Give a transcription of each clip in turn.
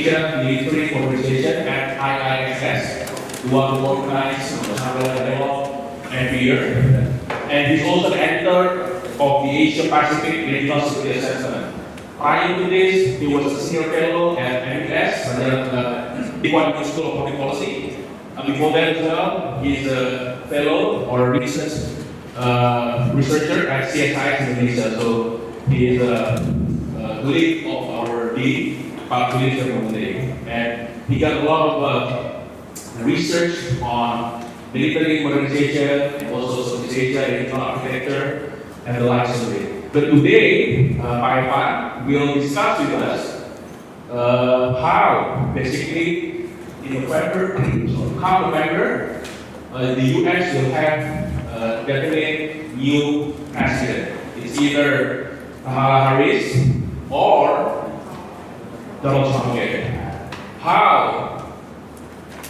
military organization at IISS, the one who organizes dialogue every year. And he's also the editor of the Asia Pacific Regional Security Assessment. Prior to this, he was a senior fellow at IISS, the Kuan School of Public Policy. And before that as well, he's a fellow or a researcher at CSIS Indonesia. So he is a colleague of our dean, Pak Kuliser Monday. And he got a lot of research on military modernization and also Southeast Asia, regional architecture, and the likes of it. But today, Pak Evan will discuss with us how basically in November, the US will have definitely new president. It's either Kamala Harris or Donald Trump. How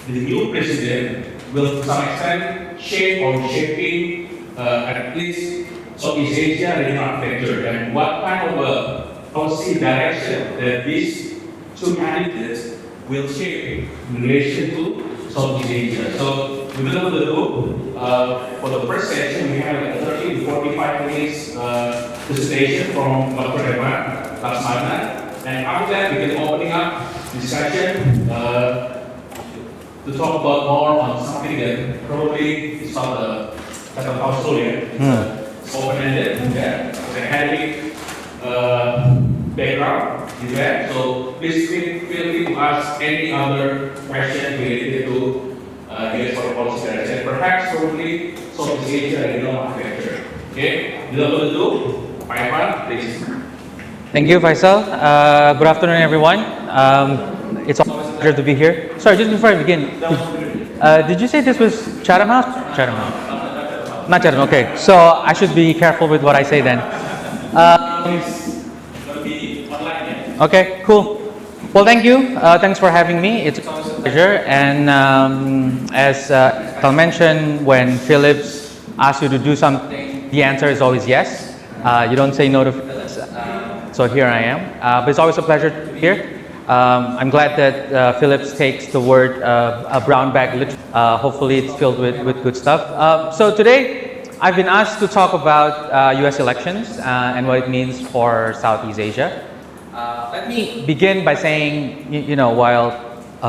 the new president will to some extent shape or shaping at least Southeast Asia regional architecture, and what kind of a policy direction that these two candidates will shape in relation to Southeast Asia. So without further ado, for the first session we have a 30 to 45 minutes presentation from Dr. Evan Laksmana, and after that we can open up discussion to talk about more on something that probably is not a kind of household yet. It's open-ended, the academic background is there. So please feel free to ask any other question related to US foreign policy direction, perhaps probably Southeast Asia regional architecture. Okay, without further ado, Pak Evan, please. Thank you, Faisal. Good afternoon, everyone. It's always a pleasure to be here. Sorry, just before I begin, did you say this was Chatham House? Chatham House. Not Chatham, okay. So I should be careful with what I say then. Okay, cool. Well, thank you. Thanks for having me. It's always a pleasure. And as I'll mention, when Philips asks you to do something, the answer is always yes. You don't say no to Philips. So here I am. But it's always a pleasure to be here. I'm glad that Philips takes the word a brown bag literally. Hopefully it's filled with good stuff. So today I've been asked to talk about US elections and what it means for Southeast Asia. Let me begin by saying, while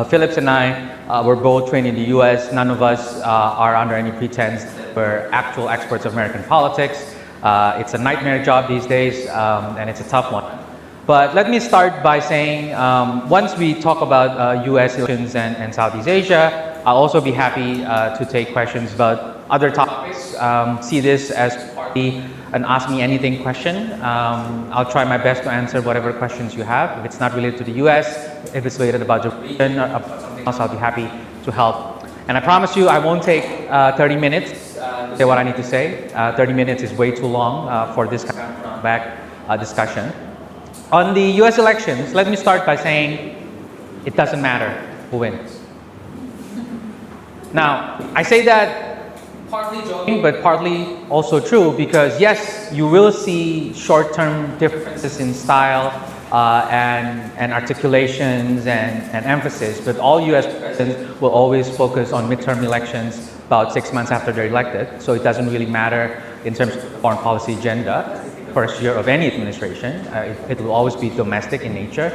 Philips and I were both trained in the US, none of us are under any pretense that we're actual experts of American politics. It's a nightmare job these days, and it's a tough one. But let me start by saying, once we talk about US elections and Southeast Asia, I'll also be happy to take questions about other topics. See this as partly an Ask Me Anything question. I'll try my best to answer whatever questions you have. If it's not related to the US, if it's related about the region or about something else, I'll be happy to help. And I promise you, I won't take 30 minutes to say what I need to say. 30 minutes is way too long for this kind of back discussion. On the US elections, let me start by saying it doesn't matter who wins. Now, I say that partly joking, but partly also true, because yes, you will see short-term differences in style and articulations and emphasis, but all US presidents will always focus on midterm elections about 6 months after they're elected, so it doesn't really matter in terms of foreign policy agenda. First year of any administration, it will always be domestic in nature.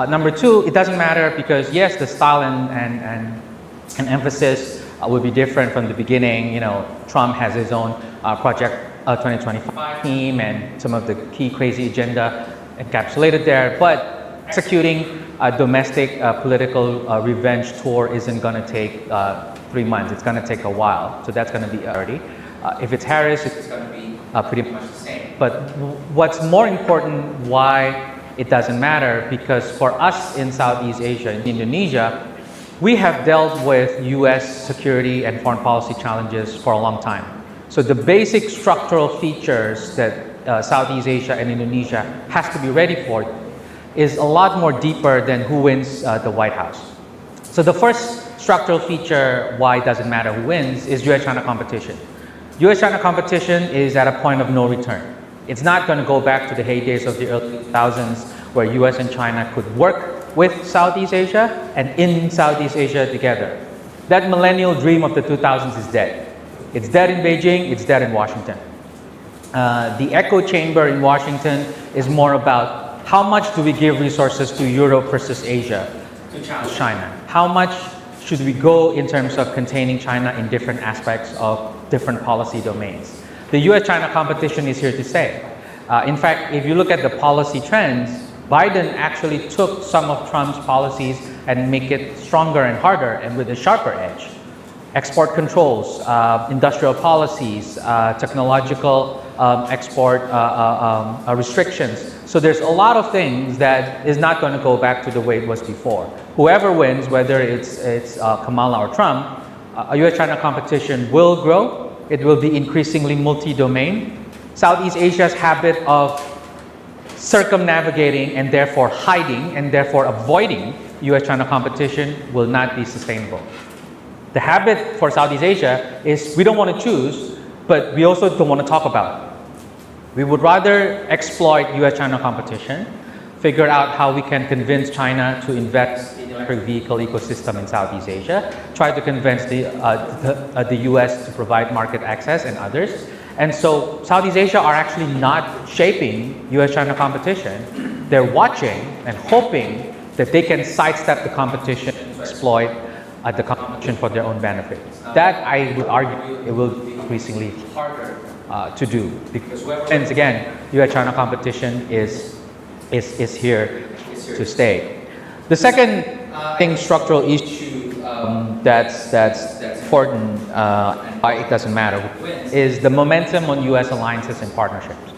Number two, it doesn't matter because yes, the style and emphasis will be different from the beginning. Trump has his own Project 2025 team and some of the key crazy agenda encapsulated there, but executing a domestic political revenge tour isn't going to take 3 months. It's going to take a while, so that's going to be already. If it's Harris, it's going to be pretty much the same. But what's more important, why it doesn't matter, because for us in Southeast Asia, in Indonesia, we have dealt with US security and foreign policy challenges for a long time. So the basic structural features that Southeast Asia and Indonesia has to be ready for is a lot more deeper than who wins the White House. So the first structural feature why it doesn't matter who wins is US-China competition. US-China competition is at a point of no return. It's not going to go back to the heydays of the early 2000s where US and China could work with Southeast Asia and in Southeast Asia together. That millennial dream of the 2000s is dead. It's dead in Beijing, it's dead in Washington. The echo chamber in Washington is more about how much do we give resources to Europe versus Asia, to challenge China? How much should we go in terms of containing China in different aspects of different policy domains? The US-China competition is here to stay. In fact, if you look at the policy trends, Biden actually took some of Trump's policies and make it stronger and harder and with a sharper edge. Export controls, industrial policies, technological export restrictions. So there's a lot of things that is not going to go back to the way it was before. Whoever wins, whether it's Kamala or Trump, a US-China competition will grow. It will be increasingly multi-domain. Southeast Asia's habit of circumnavigating and therefore hiding and therefore avoiding US-China competition will not be sustainable. The habit for Southeast Asia is we don't want to choose, but we also don't want to talk about it. We would rather exploit US-China competition, figure out how we can convince China to invest in the electric vehicle ecosystem in Southeast Asia, try to convince the US to provide market access and others. And so Southeast Asia are actually not shaping US-China competition. They're watching and hoping that they can sidestep the competition, exploit the competition for their own benefit. That, I would argue, it will be increasingly harder to do because, once again, US-China competition is here to stay. The second structural issue that's important and why it doesn't matter is the momentum on US alliances and partnerships.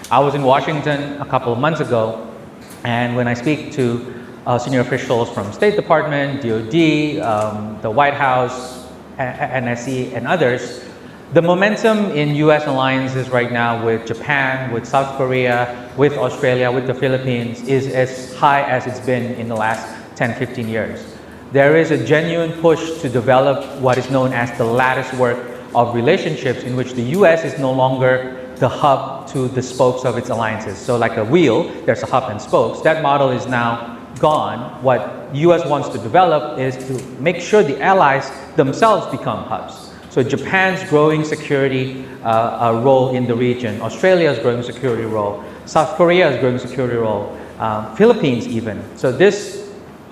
I was in Washington a couple of months ago, and when I speak to senior officials from State Department, DOD, the White House, NSC, and others, the momentum in US alliances right now with Japan, with South Korea, with Australia, with the Philippines is as high as it's been in the last 10, 15 years. There is a genuine push to develop what is known as the lattice work of relationships in which the US is no longer the hub to the spokes of its alliances. So like a wheel, there's a hub and spokes. That model is now gone. What US wants to develop is to make sure the allies themselves become hubs. So Japan's growing security role in the region, Australia's growing security role, South Korea's growing security role, Philippines even. So this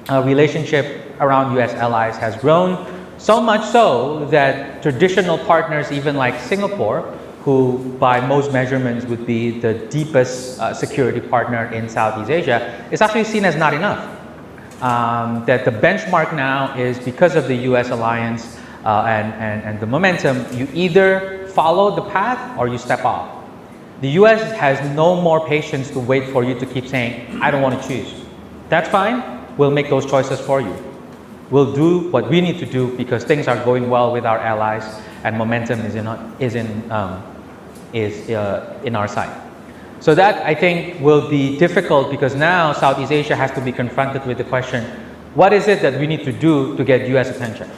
relationship around US allies has grown so much so that traditional partners, even like Singapore, who by most measurements would be the deepest security partner in Southeast Asia, is actually seen as not enough. That the benchmark now is because of the US alliance and the momentum, you either follow the path or you step off. The US has no more patience to wait for you to keep saying, I don't want to choose. That's fine, we'll make those choices for you. We'll do what we need to do because things are going well with our allies and momentum is in our side. So that, I think, will be difficult because now Southeast Asia has to be confronted with the question, what is it that we need to do to get US attention?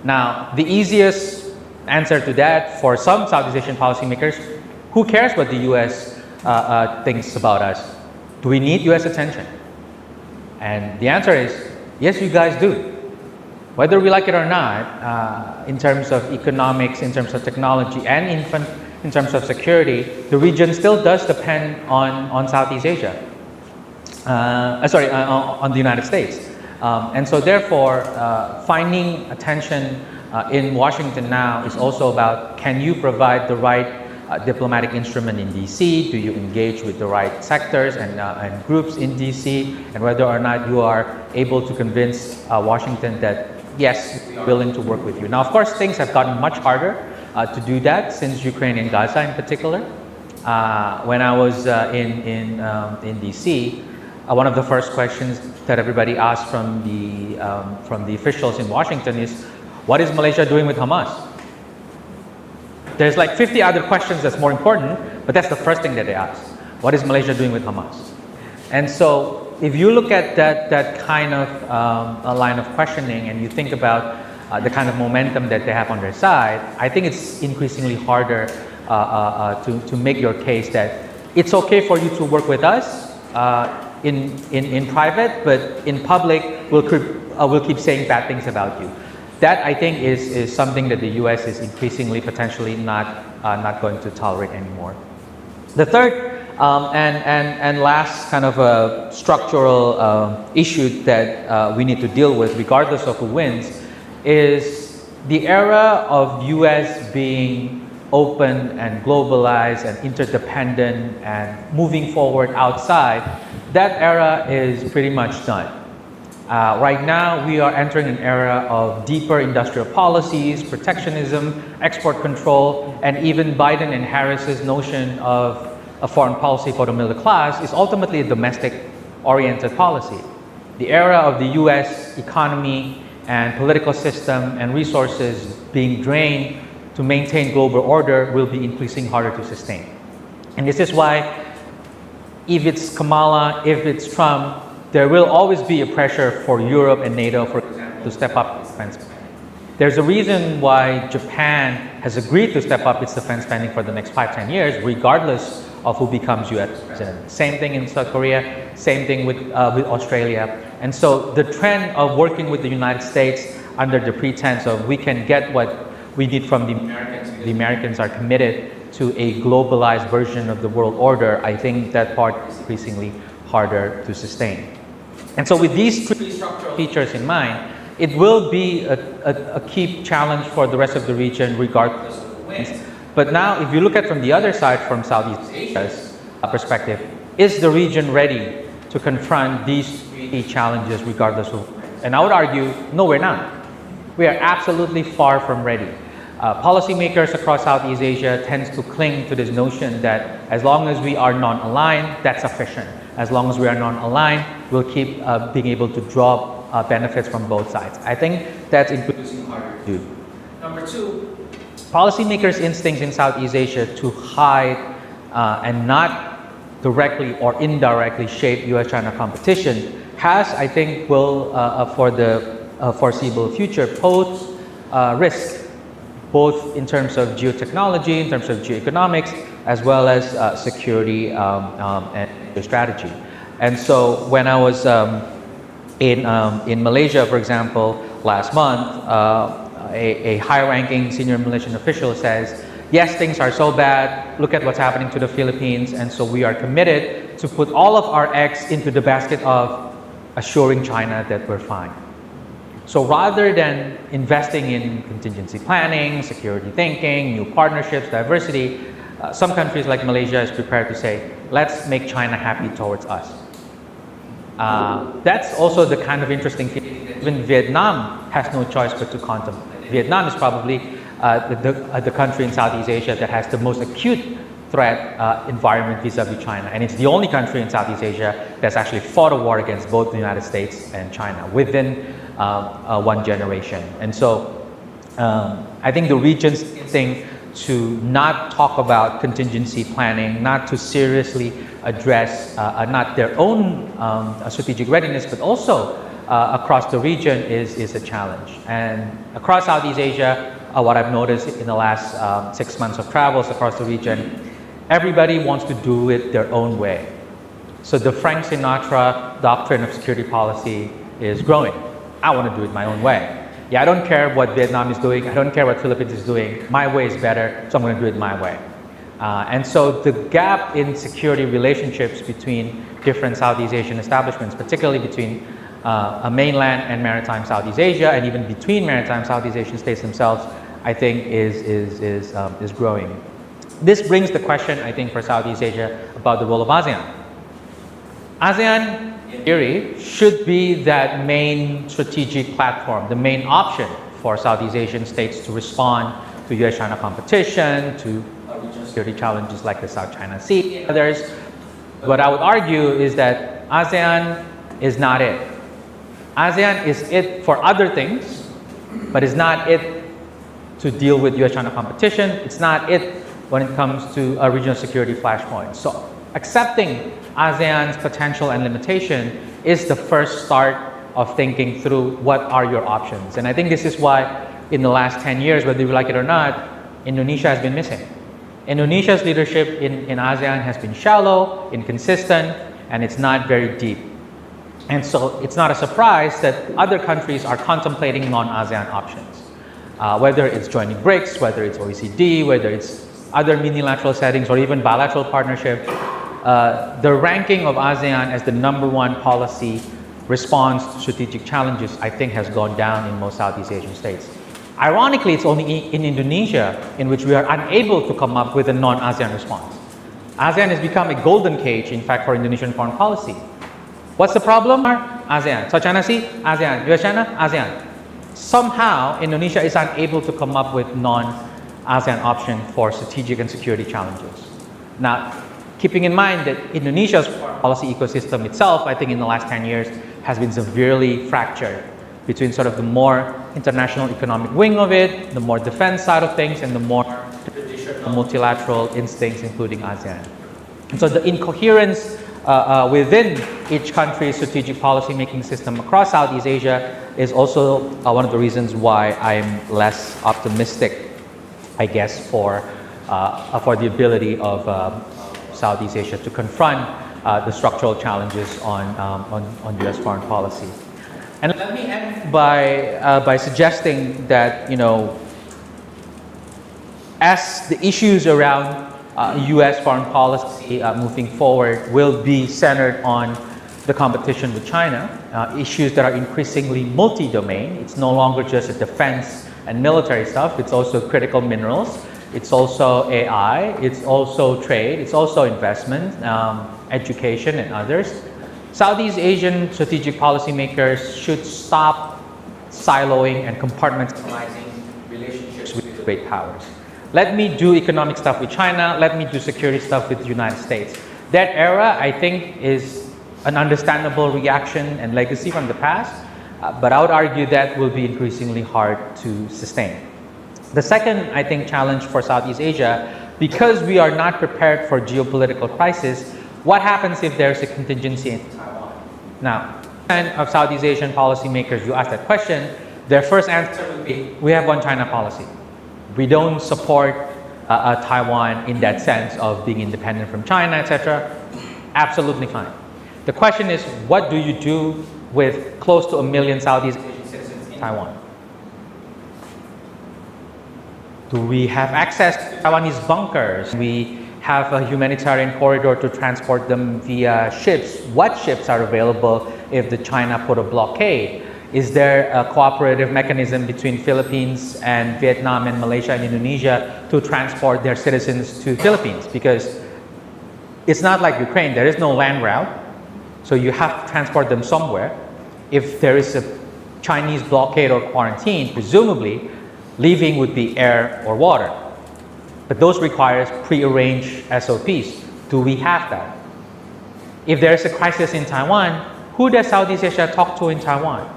Now, the easiest answer to that for some Southeast Asian policymakers, who cares what the US thinks about us? Do we need US attention? And the answer is, yes, you guys do. Whether we like it or not, in terms of economics, in terms of technology, and in terms of security, the region still does depend on Southeast Asia. On the United States. And so therefore, finding attention in Washington now is also about, can you provide the right diplomatic instrument in DC? Do you engage with the right sectors and groups in DC? And whether or not you are able to convince Washington that, yes, we are willing to work with you. Now, of course, things have gotten much harder to do that since Ukraine and Gaza in particular. When I was in DC, one of the first questions that everybody asked from the officials in Washington is, what is Malaysia doing with Hamas? There's like 50 other questions that's more important, but that's the first thing that they ask. What is Malaysia doing with Hamas? And so if you look at that kind of a line of questioning and you think about the kind of momentum that they have on their side, I think it's increasingly harder to make your case that it's okay for you to work with us. in private, but in public, will keep saying bad things about you. That, I think, is something that the US is increasingly, potentially not going to tolerate anymore. The third and last kind of a structural issue that we need to deal with, regardless of who wins, is the era of US being open and globalized and interdependent and moving forward outside. That era is pretty much done. Right now, we are entering an era of deeper industrial policies, protectionism, export control, and even Biden and Harris's notion of a foreign policy for the middle class is ultimately a domestic-oriented policy. The era of the US economy and political system and resources being drained to maintain global order will be increasingly harder to sustain. And this is why, if it's Kamala, if it's Trump, there will always be a pressure for Europe and NATO, for example, to step up defense spending. There's a reason why Japan has agreed to step up its defense spending for the next 5-10 years, regardless of who becomes US president. Same thing in South Korea, same thing with Australia. And so the trend of working with the United States under the pretense of we can get what we need from the Americans are committed to a globalized version of the world order, I think that part is increasingly harder to sustain. And so with these three structural features in mind, it will be a key challenge for the rest of the region, regardless of who wins. But now, if you look at from the other side, from Southeast Asia's perspective, is the region ready to confront these three challenges, regardless of who wins? And I would argue, no, we're not. We are absolutely far from ready. Policymakers across Southeast Asia tend to cling to this notion that as long as we are non-aligned, that's sufficient. As long as we are non-aligned, we'll keep being able to draw benefits from both sides. I think that's increasingly harder to do. Number two, policymakers' instincts in Southeast Asia to hide and not directly or indirectly shape US-China competition has, I think, will, for the foreseeable future, pose risk, both in terms of geotechnology, in terms of geoeconomics, as well as security and strategy. And so when I was in Malaysia, for example, last month, a high-ranking senior Malaysian official says, yes, things are so bad, look at what's happening to the Philippines, and so we are committed to put all of our eggs into the basket of assuring China that we're fine. So rather than investing in contingency planning, security thinking, new partnerships, diversity, some countries like Malaysia is prepared to say, let's make China happy towards us. That's also the kind of interesting thing that even Vietnam has no choice but to contemplate. Vietnam is probably the country in Southeast Asia that has the most acute threat environment vis-a-vis China. And it's the only country in Southeast Asia that's actually fought a war against both the United States and China within one generation. And so I think the region's thing to not talk about contingency planning, not to seriously address not their own strategic readiness, but also across the region is a challenge. And across Southeast Asia, what I've noticed in the last 6 months of travels across the region, everybody wants to do it their own way. So the Frank Sinatra doctrine of security policy is growing. I want to do it my own way. Yeah, I don't care what Vietnam is doing. I don't care what Philippines is doing. My way is better, so I'm going to do it my way. And so the gap in security relationships between different Southeast Asian establishments, particularly between a mainland and maritime Southeast Asia, and even between maritime Southeast Asian states themselves, I think is growing. This brings the question, I think, for Southeast Asia about the role of ASEAN. ASEAN, in theory, should be that main strategic platform, the main option for Southeast Asian states to respond to US-China competition, to regional security challenges like the South China Sea and others. What I would argue is that ASEAN is not it. ASEAN is it for other things, but is not it to deal with US-China competition. It's not it when it comes to a regional security flashpoint. So accepting ASEAN's potential and limitation is the first start of thinking through what are your options. And I think this is why in the last 10 years, whether you like it or not, Indonesia has been missing. Indonesia's leadership in ASEAN has been shallow, inconsistent, and it's not very deep. And so it's not a surprise that other countries are contemplating non-ASEAN options. Whether it's joining BRICS, whether it's OECD, whether it's other unilateral settings or even bilateral partnership, the ranking of ASEAN as the #1 policy response to strategic challenges, I think, has gone down in most Southeast Asian states. Ironically, it's only in Indonesia in which we are unable to come up with a non-ASEAN response. ASEAN has become a golden cage, in fact, for Indonesian foreign policy. What's the problem? ASEAN. South China Sea? ASEAN. US China? ASEAN. Somehow, Indonesia is unable to come up with non-ASEAN option for strategic and security challenges. Now, keeping in mind that Indonesia's policy ecosystem itself, I think in the last 10 years, has been severely fractured between sort of the more international economic wing of it, the more defense side of things, and the more traditional multilateral instincts, including ASEAN. And so the incoherence within each country's strategic policy-making system across Southeast Asia is also one of the reasons why I'm less optimistic, I guess, for the ability of Southeast Asia to confront the structural challenges on U.S. foreign policy. And let me end by suggesting that, you know, as the issues around U.S. foreign policy moving forward will be centered on the competition with China, issues that are increasingly multi-domain. It's no longer just a defense and military stuff, it's also critical minerals, it's also AI, it's also trade, it's also investment, education, and others. Southeast Asian strategic policymakers should stop siloing and compartmentalizing relationships with great powers. Let me do economic stuff with China, let me do security stuff with the United States. That era, I think, is an understandable reaction and legacy from the past, but I would argue that will be increasingly hard to sustain. The second, I think, challenge for Southeast Asia, because we are not prepared for geopolitical crisis, what happens if there's a contingency in Taiwan? Now, of Southeast Asian policymakers, you ask that question, their first answer would be, we have one China policy. We don't support Taiwan in that sense of being independent from China, etc. Absolutely fine. The question is, what do you do with close to 1 million Southeast Asian citizens in Taiwan? Do we have access to Taiwanese bunkers? We have a humanitarian corridor to transport them via ships. What ships are available if the China put a blockade? Is there a cooperative mechanism between Philippines and Vietnam and Malaysia and Indonesia to transport their citizens to Philippines? Because it's not like Ukraine, there is no land route, so you have to transport them somewhere. If there is a Chinese blockade or quarantine, presumably leaving would be air or water. But those requires pre-arranged SOPs. Do we have that? If there is a crisis in Taiwan, who does Southeast Asia talk to in Taiwan?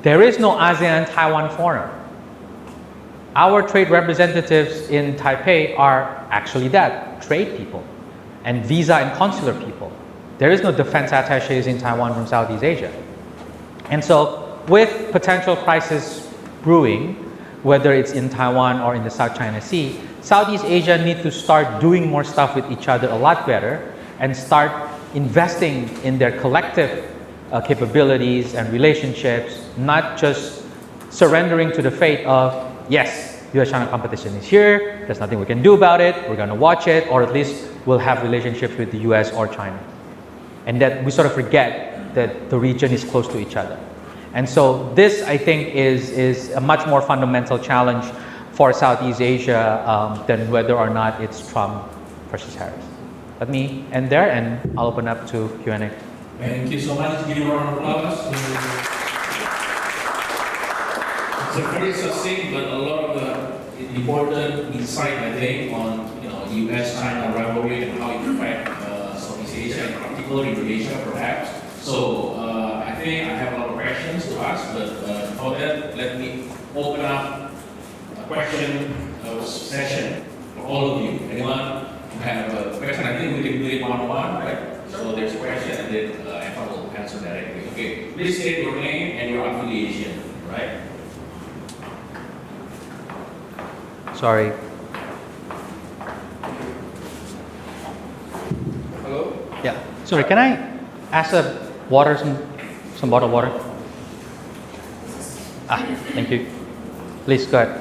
There is no ASEAN-Taiwan forum. Our trade representatives in Taipei are actually that, trade people, and visa and consular people. There is no defense attachés in Taiwan from Southeast Asia. And so, with potential crisis brewing, whether it's in Taiwan or in the South China Sea, Southeast Asia need to start doing more stuff with each other a lot better and start investing in their collective capabilities and relationships, not just surrendering to the fate of, yes, US-China competition is here, there's nothing we can do about it, we're going to watch it, or at least we'll have relationships with the US or China. And that we sort of forget that the region is close to each other. And so this, I think, is a much more fundamental challenge for Southeast Asia than whether or not it's Trump versus Harris. Let me end there, and I'll open up to Q&A. Thank you so much. Give you a round of applause. It's a very succinct, but a lot of important insight, I think, on U.S.-China rivalry and how it affects Southeast Asia, and particularly Indonesia, perhaps. So I think I have a lot of questions to ask, but for that, let me open up a question session for all of you. Anyone who have a question? I think we can do it one-on-one, right? So there's a question, and then Evan will answer directly. Okay, please state your name and your affiliation, right? Sorry. Hello. Yeah. Sorry, can I ask some bottled water? Thank you. Please go ahead.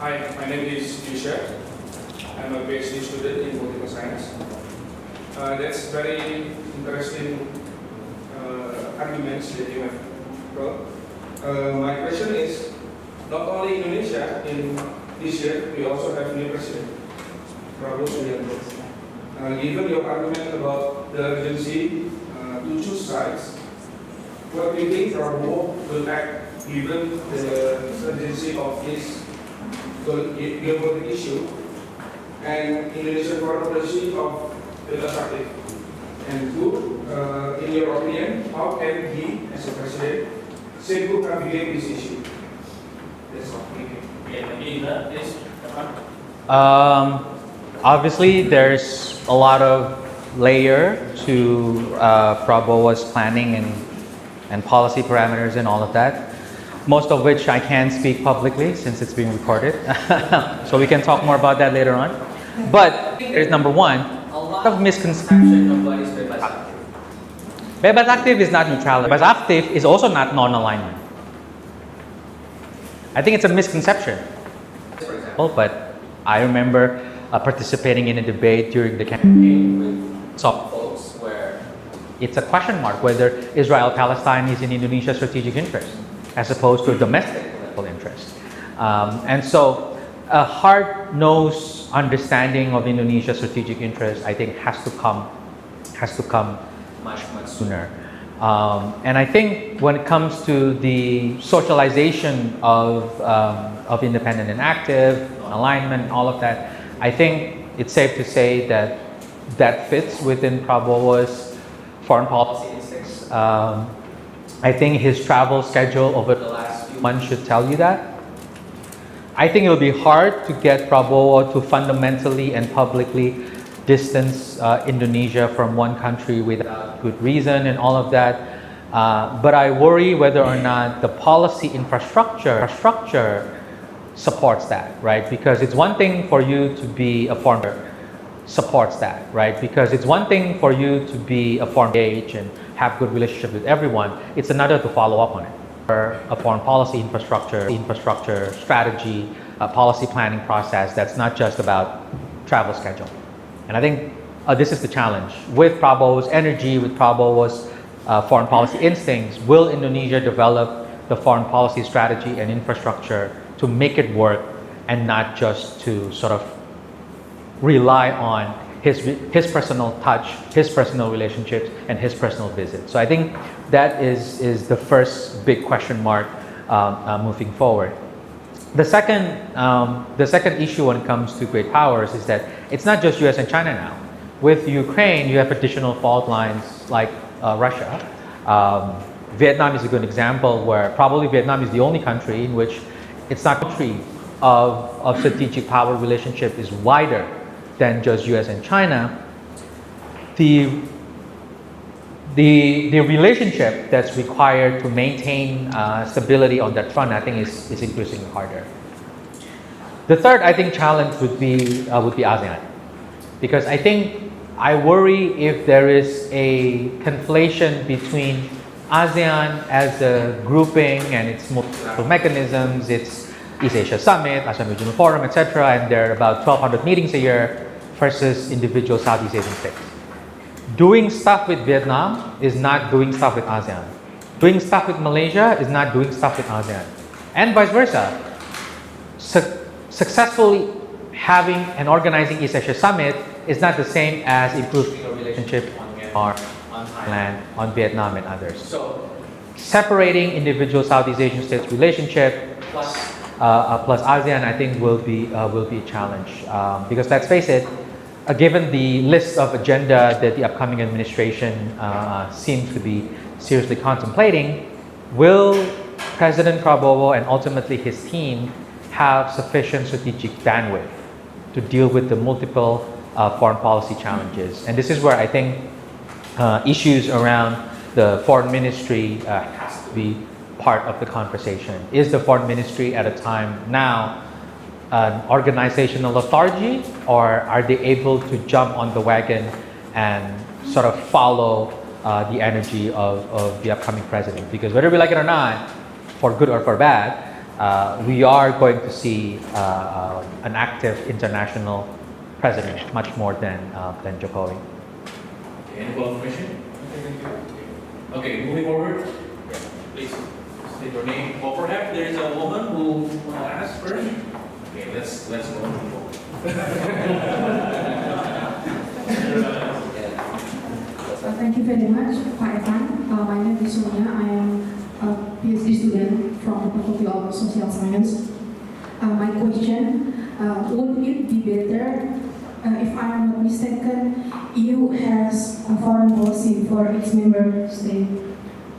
Hi, my name is Yusha. I'm a PhD student in political science. That's very interesting arguments that you have brought. My question is, not only Indonesia, in this year we also have new president, Prabowo Subianto. Given your argument about the urgency to choose sides, what do you think Prabowo will act given the urgency of this geopolitical issue and Indonesian foreign policy of the active? And two, in your opinion, how can he, as a president, safely navigate this issue? That's all. Thank you. Obviously, there's a lot of layer to Prabowo's planning and policy parameters and all of that. Most of which I can speak publicly since it's being recorded. So we can talk more about that later on. But there's number one, a lot of misconception of what is bebas aktif. Bebas aktif is not neutrality. Bebas aktif is also not non-alignment. I think it's a misconception. For example, but I remember participating in a debate during the campaign with some folks where it's a question mark whether Israel-Palestine is in Indonesia's strategic interest as opposed to a domestic political interest. And so a hard-nosed understanding of Indonesia's strategic interest, I think, has to come much sooner. And I think when it comes to the socialization of independent and active, alignment, all of that, I think it's safe to say that that fits within Prabowo's foreign policy instincts. I think his travel schedule over the last few months should tell you that. I think it will be hard to get Prabowo to fundamentally and publicly distance Indonesia from one country without good reason and all of that. But I worry whether or not the policy infrastructure supports that, right? Because it's one thing for you to be a foreign supports that, right? Because it's one thing for you to be a foreign engage and have good relationship with everyone. It's another to follow up on it. A foreign policy infrastructure, strategy, policy planning process that's not just about travel schedule. And I think this is the challenge. With Prabowo's energy, with Prabowo's foreign policy instincts, will Indonesia develop the foreign policy strategy and infrastructure to make it work and not just to sort of rely on his personal touch, his personal relationships, and his personal visits. So I think that is the first big question mark moving forward. The second issue when it comes to great powers is that it's not just US and China now. With Ukraine, you have additional fault lines like Russia. Vietnam is a good example where probably Vietnam is the only country in which it's not a country of strategic power relationship is wider than just US and China. The relationship that's required to maintain stability on that front, I think, is increasingly harder. The third, I think, challenge would be ASEAN, because I worry if there is a conflation between ASEAN as a grouping and its multilateral mechanisms, its East Asia Summit, ASEAN Regional Forum, etc., and there are about 1,200 meetings a year versus individual Southeast Asian states. Doing stuff with Vietnam is not doing stuff with ASEAN. Doing stuff with Malaysia is not doing stuff with ASEAN. And vice versa. Successfully having and organizing East Asia Summit is not the same as improving a relationship on Myanmar, on Thailand, on Vietnam, and others. So separating individual Southeast Asian states' relationship plus ASEAN, I think, will be a challenge. Because let's face it, given the list of agenda that the upcoming administration seems to be seriously contemplating, will President Prabowo and ultimately his team have sufficient strategic bandwidth to deal with the multiple foreign policy challenges? And this is where I think issues around the foreign ministry has to be part of the conversation. Is the foreign ministry at a time now an organizational lethargy, or are they able to jump on the wagon and sort of follow the energy of the upcoming president. Because whether we like it or not, for good or for bad, we are going to see an active international president, much more than Jokowi. Okay, any follow-up question? Okay, moving forward. Yeah, please state your name. Or perhaps there is a woman who will ask first. Okay, let's go on. Thank you very much, Pak Evan. My name is Sonia. I am a PhD student from the Faculty of Social Science. My question, would it be better, if I am not mistaken, EU has a foreign policy for its member state.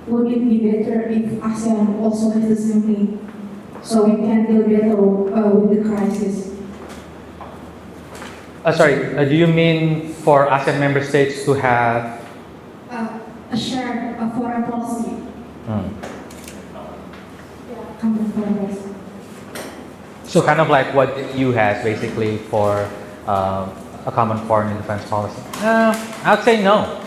Would it be better if ASEAN also has the same thing, so we can deal better with the crisis? Do you mean for ASEAN member states to have A shared foreign policy? Common foreign policy. So kind of like what the EU has basically for a common foreign and defense policy? I'd say no.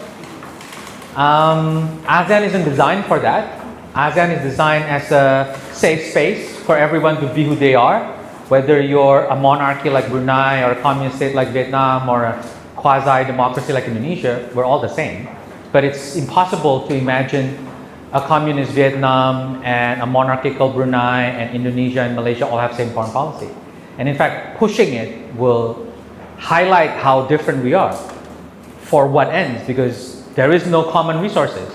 ASEAN isn't designed for that. ASEAN is designed as a safe space for everyone to be who they are, whether you're a monarchy like Brunei or a communist state like Vietnam or a quasi-democracy like Indonesia. We're all the same. But it's impossible to imagine a communist Vietnam and a monarchical Brunei and Indonesia and Malaysia all have the same foreign policy. And in fact, pushing it will highlight how different we are. For what ends? Because there is no common resources.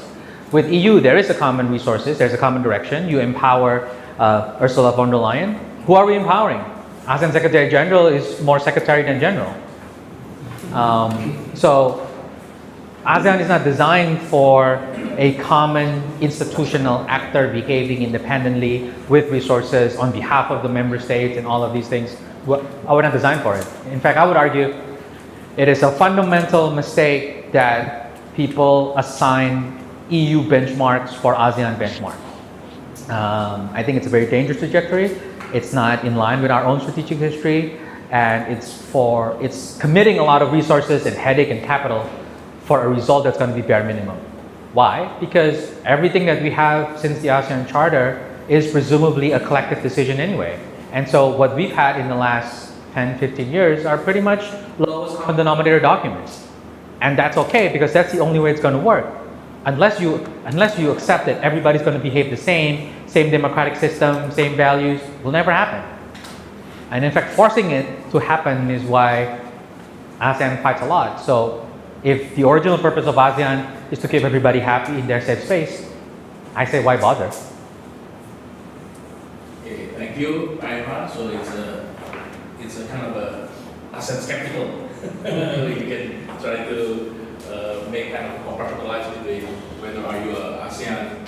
With EU, there is a common resources, there's a common direction. You empower Ursula von der Leyen. Who are we empowering? ASEAN Secretary General is more secretary than general. So ASEAN is not designed for a common institutional actor behaving independently with resources on behalf of the member states and all of these things. We're not designed for it. In fact, I would argue it is a fundamental mistake that people assign EU benchmarks for ASEAN benchmarks. I think it's a very dangerous trajectory. It's not in line with our own strategic history, and it's committing a lot of resources and headache and capital for a result that's going to be bare minimum. Why? Because everything that we have since the ASEAN Charter is presumably a collective decision anyway. And so what we've had in the last 10, 15 years are pretty much lowest common denominator documents. And that's okay, because that's the only way it's going to work. Unless you accept that everybody's going to behave the same democratic system, same values, will never happen. And in fact, forcing it to happen is why ASEAN fights a lot. So if the original purpose of ASEAN is to keep everybody happy in their safe space, I say why bother? Okay, thank you, Eva. So it's a kind of a ASEAN skeptical. You can try to make kind of compartmentalize between whether are you a ASEAN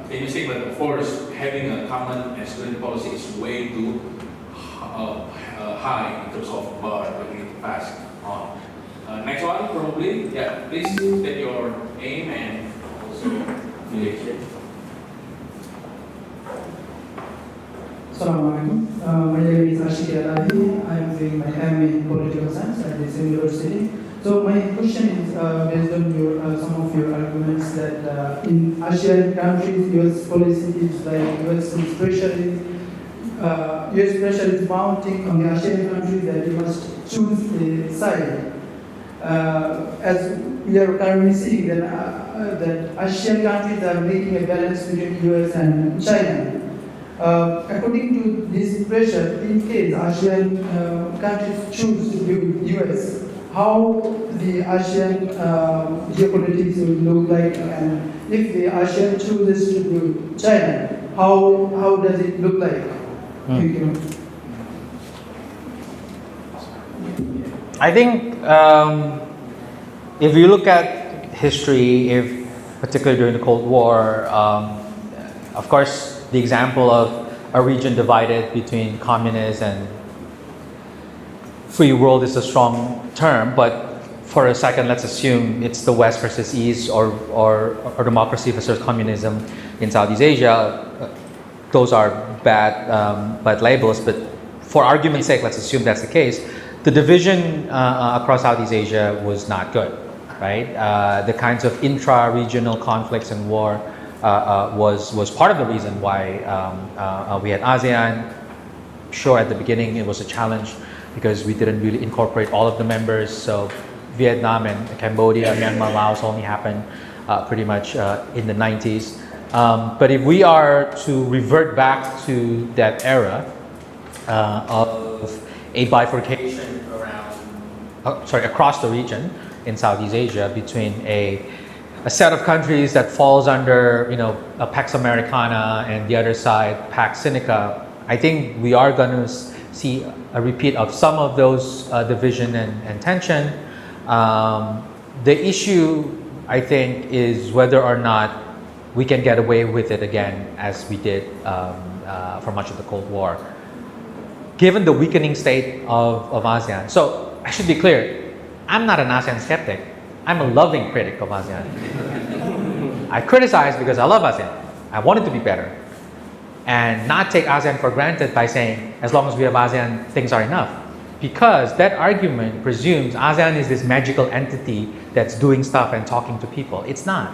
but of course having a common and security policy is way too high in terms of bar that we need to pass on. Next one, probably, yeah, please state your aim and also affiliation. Assalamualaikum. My name is Ashik Alahi. I am doing my MA in Political Science at this university. So my question is based on some of your arguments that in ASEAN countries, US policy is like US pressure is mounting on the ASEAN countries that you must choose a side. As we are currently seeing that ASEAN countries are making a balance between US and China. According to this pressure, in case ASEAN countries choose to be with US, how the ASEAN geopolitics will look like, and if the ASEAN chooses to be with China, how does it look like? Thank you. I think if you look at history, particularly during the Cold War, of course, the example of a region divided between communist and free world is a strong term, but for a second, let's assume it's the West versus East or democracy versus communism in Southeast Asia. Those are bad labels, but for argument's sake, let's assume that's the case. The division across Southeast Asia was not good. right? The kinds of intra-regional conflicts and war was part of the reason why we had ASEAN. Sure, at the beginning it was a challenge because we didn't really incorporate all of the members. So Vietnam and Cambodia, Myanmar, Laos only happened pretty much in the 90s. But if we are to revert back to that era of a bifurcation across the region in Southeast Asia between a set of countries that falls under, a Pax Americana and the other side, Pax Sinica, I think we are going to see a repeat of some of those division and tension. The issue, I think, is whether or not we can get away with it again as we did for much of the Cold War. Given the weakening state of ASEAN, so I should be clear, I'm not an ASEAN skeptic. I'm a loving critic of ASEAN. I criticize because I love ASEAN. I want it to be better. And not take ASEAN for granted by saying, as long as we have ASEAN, things are enough. Because that argument presumes ASEAN is this magical entity that's doing stuff and talking to people. It's not.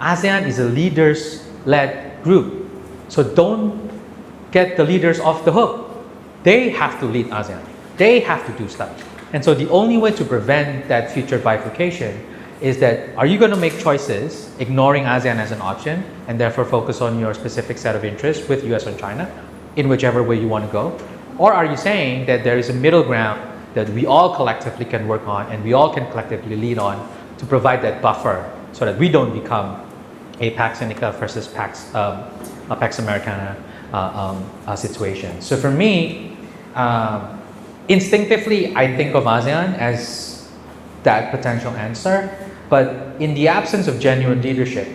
ASEAN is a leaders-led group. So don't get the leaders off the hook. They have to lead ASEAN. They have to do stuff. And so the only way to prevent that future bifurcation is that, are you going to make choices ignoring ASEAN as an option and therefore focus on your specific set of interests with US and China in whichever way you want to go? Or are you saying that there is a middle ground that we all collectively can work on and we all can collectively lead on to provide that buffer so that we don't become a Pax Sinica versus a Pax Americana situation? So for me, instinctively, I think of ASEAN as that potential answer. But in the absence of genuine leadership,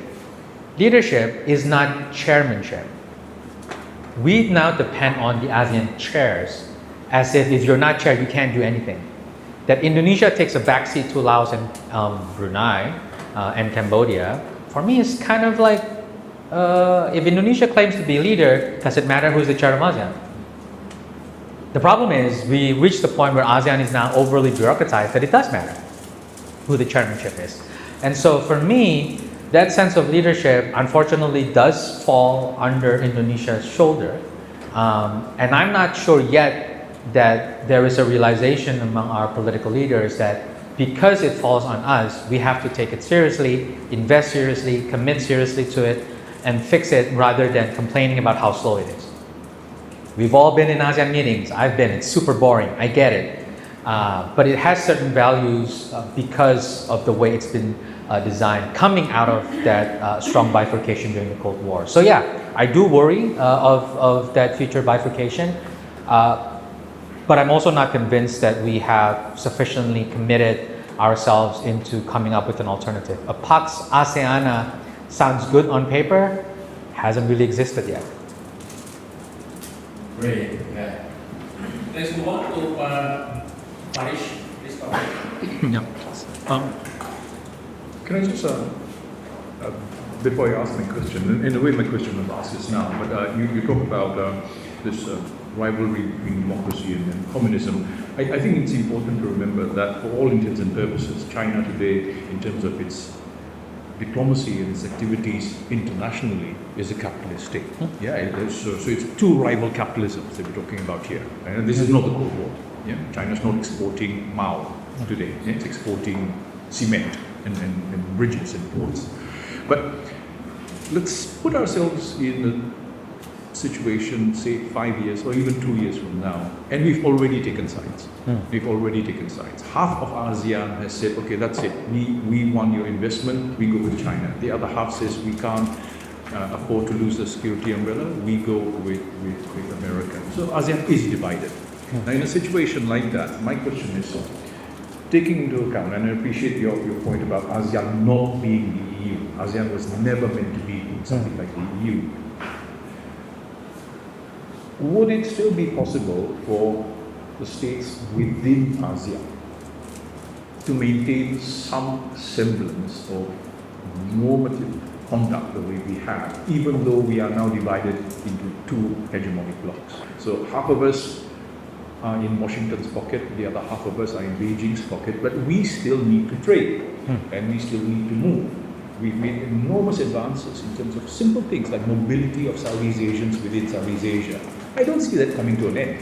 leadership is not chairmanship. We now depend on the ASEAN chairs as if you're not chair, you can't do anything. That Indonesia takes a backseat to Laos and Brunei and Cambodia, for me is kind of like, if Indonesia claims to be a leader, does it matter who's the chair of ASEAN? The problem is we reached the point where ASEAN is now overly bureaucratized that it does matter who the chairmanship is. And so for me, that sense of leadership unfortunately does fall under Indonesia's shoulder. And I'm not sure yet that there is a realization among our political leaders that because it falls on us, we have to take it seriously, invest seriously, commit seriously to it, and fix it rather than complaining about how slow it is. We've all been in ASEAN meetings. I've been. It's super boring. I get it. But it has certain values because of the way it's been designed, coming out of that strong bifurcation during the Cold War. So yeah, I do worry of that future bifurcation. But I'm also not convinced that we have sufficiently committed ourselves into coming up with an alternative. A Pax ASEANA sounds good on paper, hasn't really existed yet. Great. Yeah. Let's move on to Parish. Please go ahead. Yeah. Can I just, before I ask my question, in a way my question was asked just now, but you talk about this rivalry between democracy and communism. I think it's important to remember that for all intents and purposes, China today, in terms of its diplomacy and its activities internationally, is a capitalist state. Yeah, so it's two rival capitalisms that we're talking about here. And this is not the Cold War. Yeah, China's not exporting Mao today. It's exporting cement and bridges and ports. But let's put ourselves in a situation, say 5 years or even 2 years from now, and we've already taken sides. We've already taken sides. Half of ASEAN has said, okay, that's it. We want your investment, we go with China. The other half says we can't afford to lose the security umbrella, we go with America. So ASEAN is divided. Now in a situation like that, my question is, taking into account, and I appreciate your point about ASEAN not being the EU. ASEAN was never meant to be something like the EU. Would it still be possible for the states within ASEAN to maintain some semblance of normative conduct the way we have, even though we are now divided into two hegemonic blocs? So half of us are in Washington's pocket, the other half of us are in Beijing's pocket, but we still need to trade and we still need to move. We've made enormous advances in terms of simple things like mobility of Southeast Asians within Southeast Asia. I don't see that coming to an end.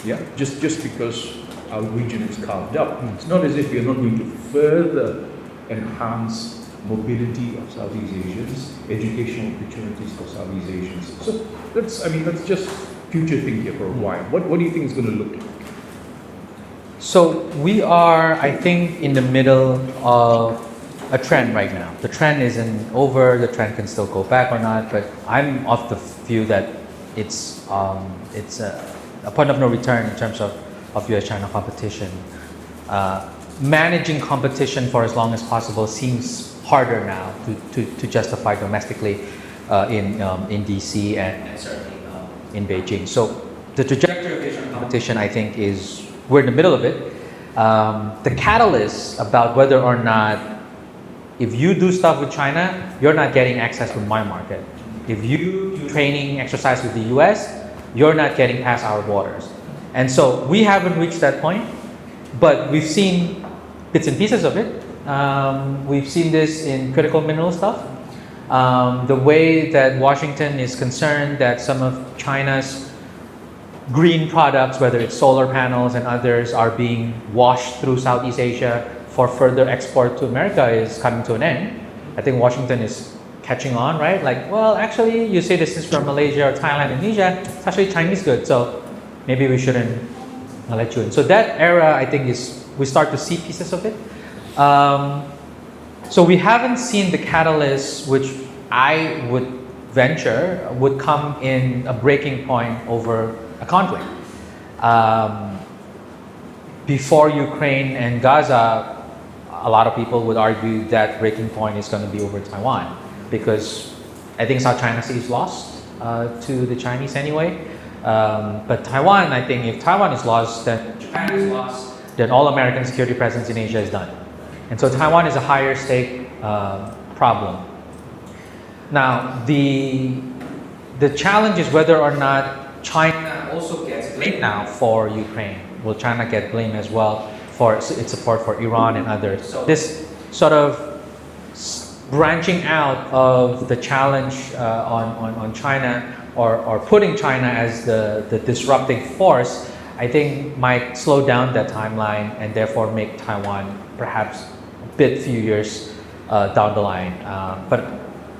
Yeah, just because our region is carved up. It's not as if we are not going to further enhance mobility of Southeast Asians, educational opportunities for Southeast Asians. So let's just future think here for a while. What do you think is going to look like? So we are, I think, in the middle of a trend right now. The trend isn't over. The trend can still go back or not. But I'm of the view that it's a point of no return in terms of U.S.-China competition. Managing competition for as long as possible seems harder now to justify domestically in DC and certainly in Beijing. So the trajectory of Asian competition, I think, we're in the middle of it. The catalyst about whether or not, if you do stuff with China, you're not getting access to my market. If you do training exercise with the US, you're not getting past our borders. And so we haven't reached that point, but we've seen bits and pieces of it. We've seen this in critical mineral stuff. The way that Washington is concerned that some of China's green products, whether it's solar panels and others, are being washed through Southeast Asia for further export to America is coming to an end. I think Washington is catching on, right? Like, well, actually, you say this is from Malaysia or Thailand, Indonesia, it's actually Chinese goods, so maybe we shouldn't let you in. So that era, I think, we start to see pieces of it. So we haven't seen the catalyst, which I would venture would come in a breaking point over a conflict. Before Ukraine and Gaza, a lot of people would argue that breaking point is going to be over Taiwan, because I think South China Sea is lost to the Chinese anyway. But Taiwan, I think if Taiwan is lost, then Japan is lost, then all American security presence in Asia is done. And so Taiwan is a higher stake problem. Now, the challenge is whether or not China also gets blamed now for Ukraine. Will China get blamed as well for its support for Iran and others? So this sort of branching out of the challenge on China or putting China as the disrupting force, I think might slow down that timeline and therefore make Taiwan perhaps a few years down the line. But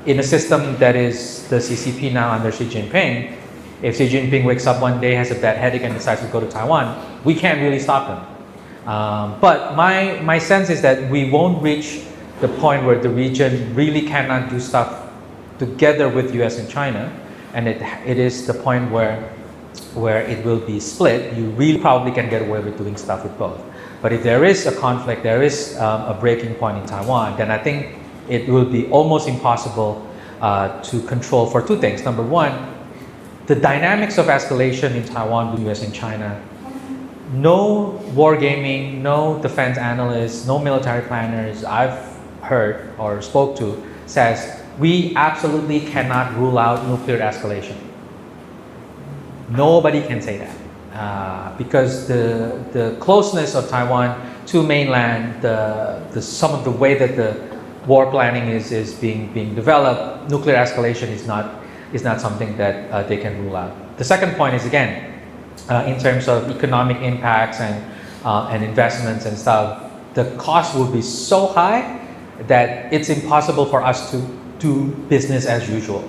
in a system that is the CCP now under Xi Jinping, if Xi Jinping wakes up one day, has a bad headache and decides to go to Taiwan, we can't really stop him. But my sense is that we won't reach the point where the region really cannot do stuff together with US and China, and it is the point where it will be split. You really probably can get away with doing stuff with both. But if there is a conflict, there is a breaking point in Taiwan, then I think it will be almost impossible to control for two things. Number one, the dynamics of escalation in Taiwan with US and China. No wargaming, no defense analysts, no military planners I've heard or spoke to says we absolutely cannot rule out nuclear escalation. Nobody can say that because the closeness of Taiwan to mainland, some of the way that the war planning is being developed, nuclear escalation is not something that they can rule out. The second point is, again, in terms of economic impacts and investments and stuff, the cost will be so high that it's impossible for us to do business as usual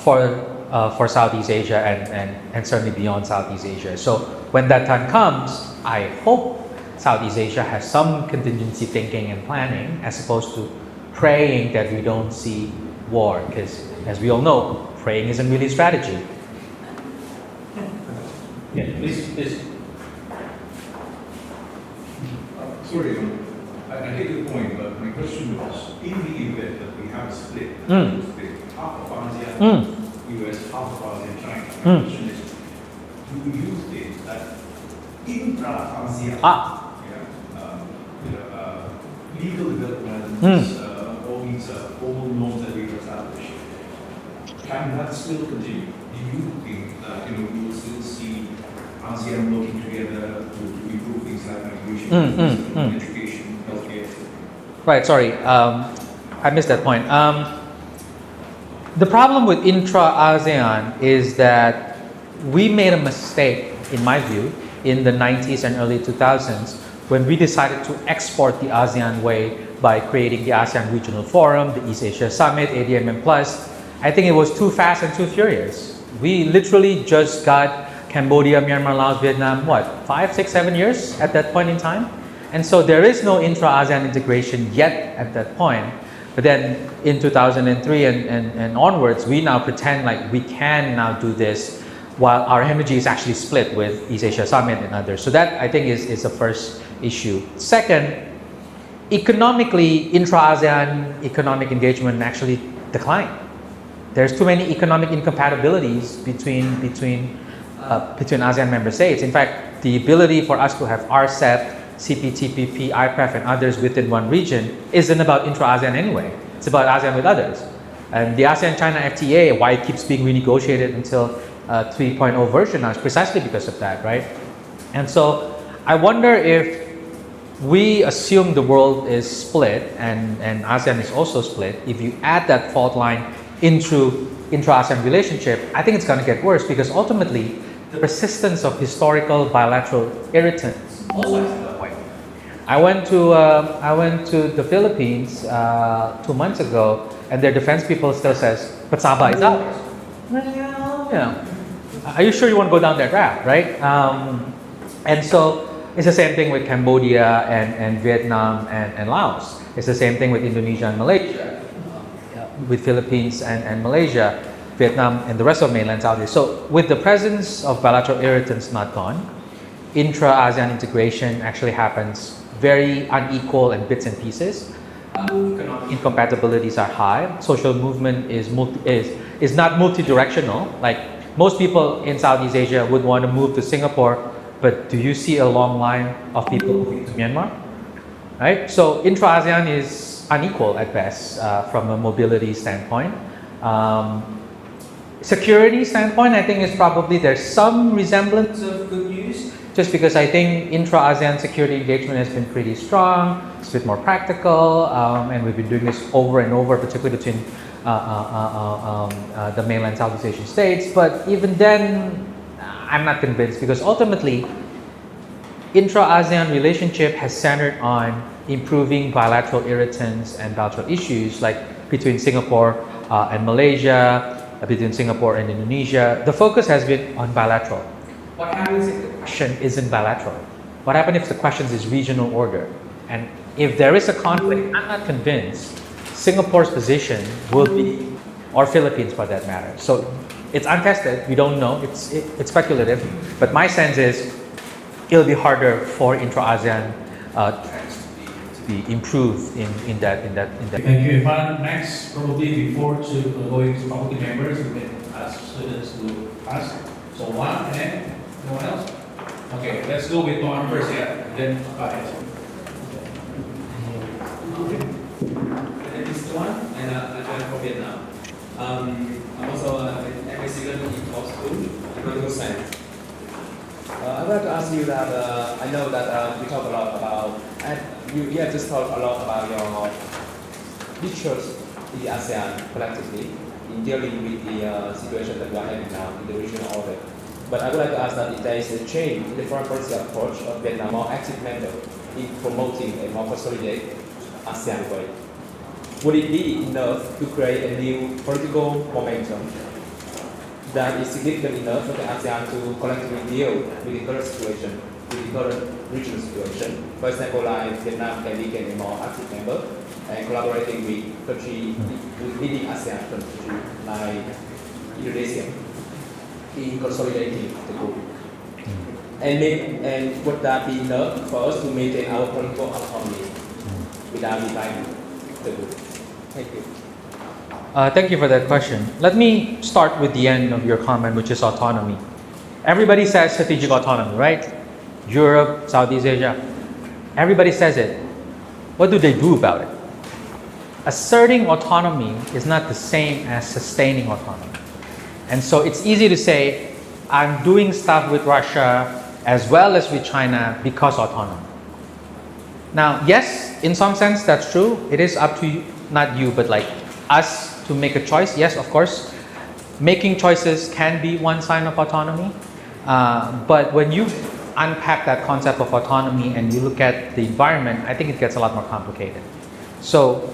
for Southeast Asia and certainly beyond Southeast Asia. So when that time comes, I hope Southeast Asia has some contingency thinking and planning as opposed to praying that we don't see war, because as we all know, praying isn't really strategy. Yeah, please. Sorry, I take your point, but my question was, in the event that we have a split, half of ASEAN, US, half of ASEAN, China, my question is, do you think that intra-ASEAN, legal developments, all these old norms that we've established, can that still continue? Do you think that we will still see ASEAN working together to improve things like migration, education, healthcare. Right, sorry, I missed that point. The problem with intra-ASEAN is that we made a mistake, in my view, in the 90s and early 2000s when we decided to export the ASEAN way by creating the ASEAN Regional Forum, the East Asia Summit, ADMM+. I think it was too fast and too furious. We literally just got Cambodia, Myanmar, Laos, Vietnam, what, 5, 6, 7 years at that point in time? And so there is no intra-ASEAN integration yet at that point. But then in 2003 and onwards, we now pretend like we can now do this while our energy is actually split with East Asia Summit and others. So that, I think, is the first issue. Second, economically, intra-ASEAN economic engagement actually declined. There's too many economic incompatibilities between ASEAN member states. In fact, the ability for us to have RCEP, CPTPP, IPREF, and others within one region isn't about intra-ASEAN anyway. It's about ASEAN with others. And the ASEAN-China FTA, why it keeps being renegotiated until 3.0 version now is precisely because of that, right? And so I wonder if we assume the world is split and ASEAN is also split. If you add that fault line into intra-ASEAN relationship, I think it's going to get worse because ultimately the persistence of historical bilateral irritants also has to go away. I went to the Philippines 2 months ago, and their defense people still says, "But Sabah is ours." Well, you know, are you sure you want to go down that route, right? And so it's the same thing with Cambodia and Vietnam and Laos. It's the same thing with Indonesia and Malaysia, with Philippines and Malaysia, Vietnam and the rest of mainland Southeast. So with the presence of bilateral irritants not gone, intra-ASEAN integration actually happens very unequal and bits and pieces. Economic incompatibilities are high. Social movement is not multi-directional. Like most people in Southeast Asia would want to move to Singapore, but do you see a long line of people moving to Myanmar? Right? So intra-ASEAN is unequal at best from a mobility standpoint. Security standpoint, I think is probably there's some resemblance of good news, just because I think intra-ASEAN security engagement has been pretty strong. It's a bit more practical, and we've been doing this over and over, particularly between the mainland Southeast Asian states. But even then, I'm not convinced because ultimately, intra-ASEAN relationship has centered on improving bilateral irritants and bilateral issues like between Singapore and Malaysia, between Singapore and Indonesia. The focus has been on bilateral. What happens if the question isn't bilateral? What happens if the question is regional order? And if there is a conflict, I'm not convinced Singapore's position will be, or Philippines for that matter. So it's untested, we don't know, it's speculative, but my sense is it'll be harder for intra-ASEAN to be improved in that. Thank you, Evan. Next, probably before going to faculty members, we can ask students to ask. So one, and then anyone else? Okay, let's go with Kuan first, yeah. Then This one, and I joined from Vietnam. I'm also an MA student in law school, political science. I would like to ask you that I know that we talk a lot about, and you have just talked a lot about your features in the ASEAN collectively in dealing with the situation that we are having now in the regional order. But I would like to ask that if there is a change in the foreign policy approach of Vietnam, more active member in promoting a more consolidated ASEAN way. Would it be enough to create a new political momentum that is significant enough for the ASEAN to collectively deal with the current situation, with the current regional situation? For example, like Vietnam can become a more active member and collaborating with countries, with leading ASEAN countries like Indonesia in consolidating the group. And would that be enough for us to maintain our political autonomy without dividing the group? Thank you. Thank you for that question. Let me start with the end of your comment, which is autonomy. Everybody says strategic autonomy, right? Europe, Southeast Asia. Everybody says it. What do they do about it? Asserting autonomy is not the same as sustaining autonomy. And so it's easy to say, I'm doing stuff with Russia as well as with China because autonomy. Now, yes, in some sense that's true. It is up to you, not you, but like us to make a choice. Yes, of course, making choices can be one sign of autonomy. But when you unpack that concept of autonomy and you look at the environment, I think it gets a lot more complicated. So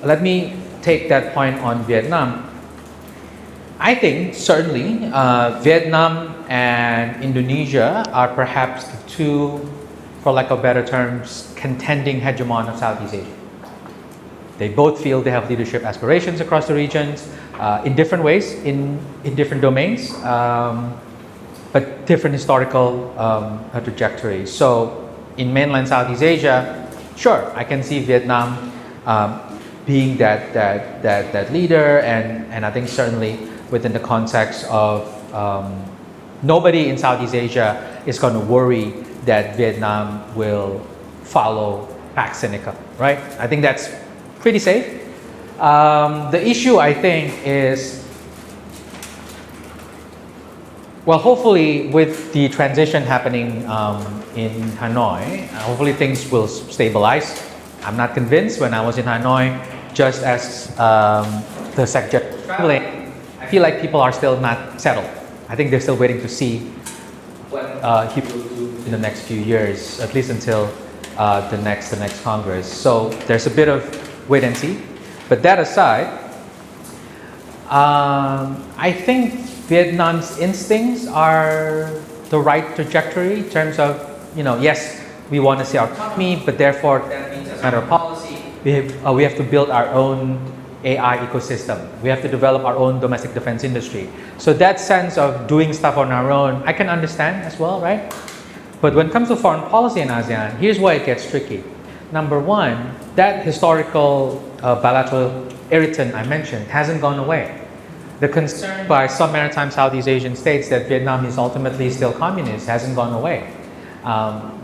let me take that point on Vietnam. I think certainly Vietnam and Indonesia are perhaps the two, for lack of better terms, contending hegemon of Southeast Asia. They both feel they have leadership aspirations across the regions in different ways, in different domains, but different historical trajectories. So in mainland Southeast Asia, sure, I can see Vietnam being that leader, and I think certainly within the context of nobody in Southeast Asia is going to worry that Vietnam will follow Pax Seneca, right? I think that's pretty safe. The issue, I think, is, well, hopefully with the transition happening in Hanoi, hopefully things will stabilize. I'm not convinced. When I was in Hanoi, just as the secretary was traveling, I feel like people are still not settled. I think they're still waiting to see what he will do in the next few years, at least until the next Congress. So there's a bit of wait and see. But that aside, I think Vietnam's instincts are the right trajectory in terms of, yes, we want to see autonomy, but therefore that means as a matter of policy, we have to build our own AI ecosystem. We have to develop our own domestic defense industry. So that sense of doing stuff on our own, I can understand as well, right? But when it comes to foreign policy in ASEAN, here's why it gets tricky. Number one, that historical bilateral irritant I mentioned hasn't gone away. The concern by some maritime Southeast Asian states that Vietnam is ultimately still communist hasn't gone away.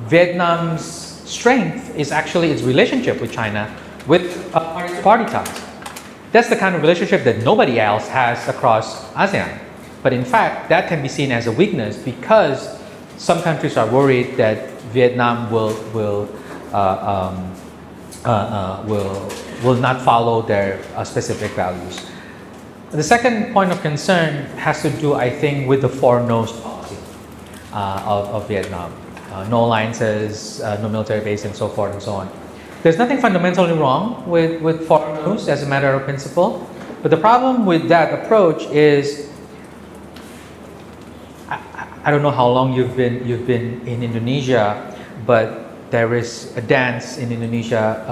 Vietnam's strength is actually its relationship with China with party ties. That's the kind of relationship that nobody else has across ASEAN. But in fact, that can be seen as a weakness because some countries are worried that Vietnam will not follow their specific values. The second point of concern has to do, I think, with the four no's policy of Vietnam. No alliances, no military base, and so forth and so on. There's nothing fundamentally wrong with foreign no's as a matter of principle, but the problem with that approach is, I don't know how long you've been in Indonesia, but there is a dance in Indonesia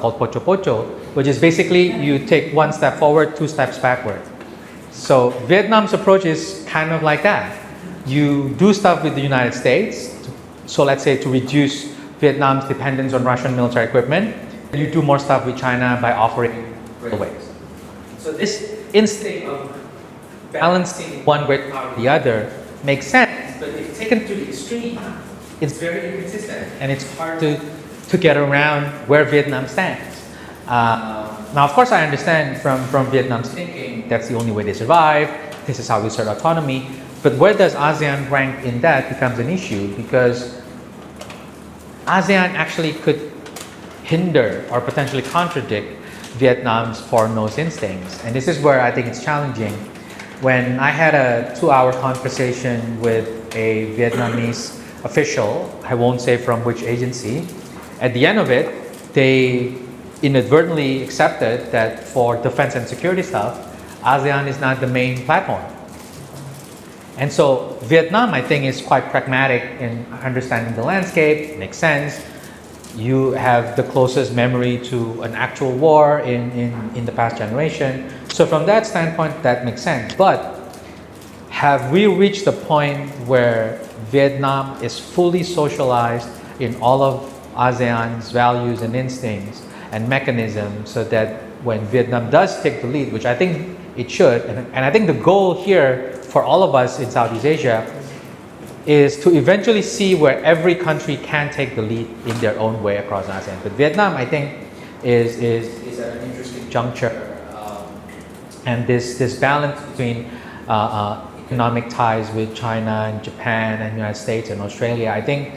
called Poco Poco, which is basically you take one step forward, two steps backward. So Vietnam's approach is kind of like that. You do stuff with the United States, so let's say to reduce Vietnam's dependence on Russian military equipment, and you do more stuff with China by offering railways. So this instinct of balancing one great power with the other makes sense, but if taken to the extreme, it's very inconsistent, and it's hard to get around where Vietnam stands. Now, of course, I understand from Vietnam's thinking, that's the only way they survive, this is how we assert autonomy, but where does ASEAN rank in that becomes an issue, because ASEAN actually could hinder or potentially contradict Vietnam's foreign nose instincts. And this is where I think it's challenging. When I had a 2-hour conversation with a Vietnamese official, I won't say from which agency, at the end of it, they inadvertently accepted that for defense and security stuff, ASEAN is not the main platform. And so Vietnam, I think, is quite pragmatic in understanding the landscape, makes sense. You have the closest memory to an actual war in the past generation. So from that standpoint, that makes sense. But have we reached the point where Vietnam is fully socialized in all of ASEAN's values and instincts and mechanisms so that when Vietnam does take the lead, which I think it should, and I think the goal here for all of us in Southeast Asia is to eventually see where every country can take the lead in their own way across ASEAN. But Vietnam, I think, is at an interesting juncture, and this balance between economic ties with China and Japan and United States and Australia. I think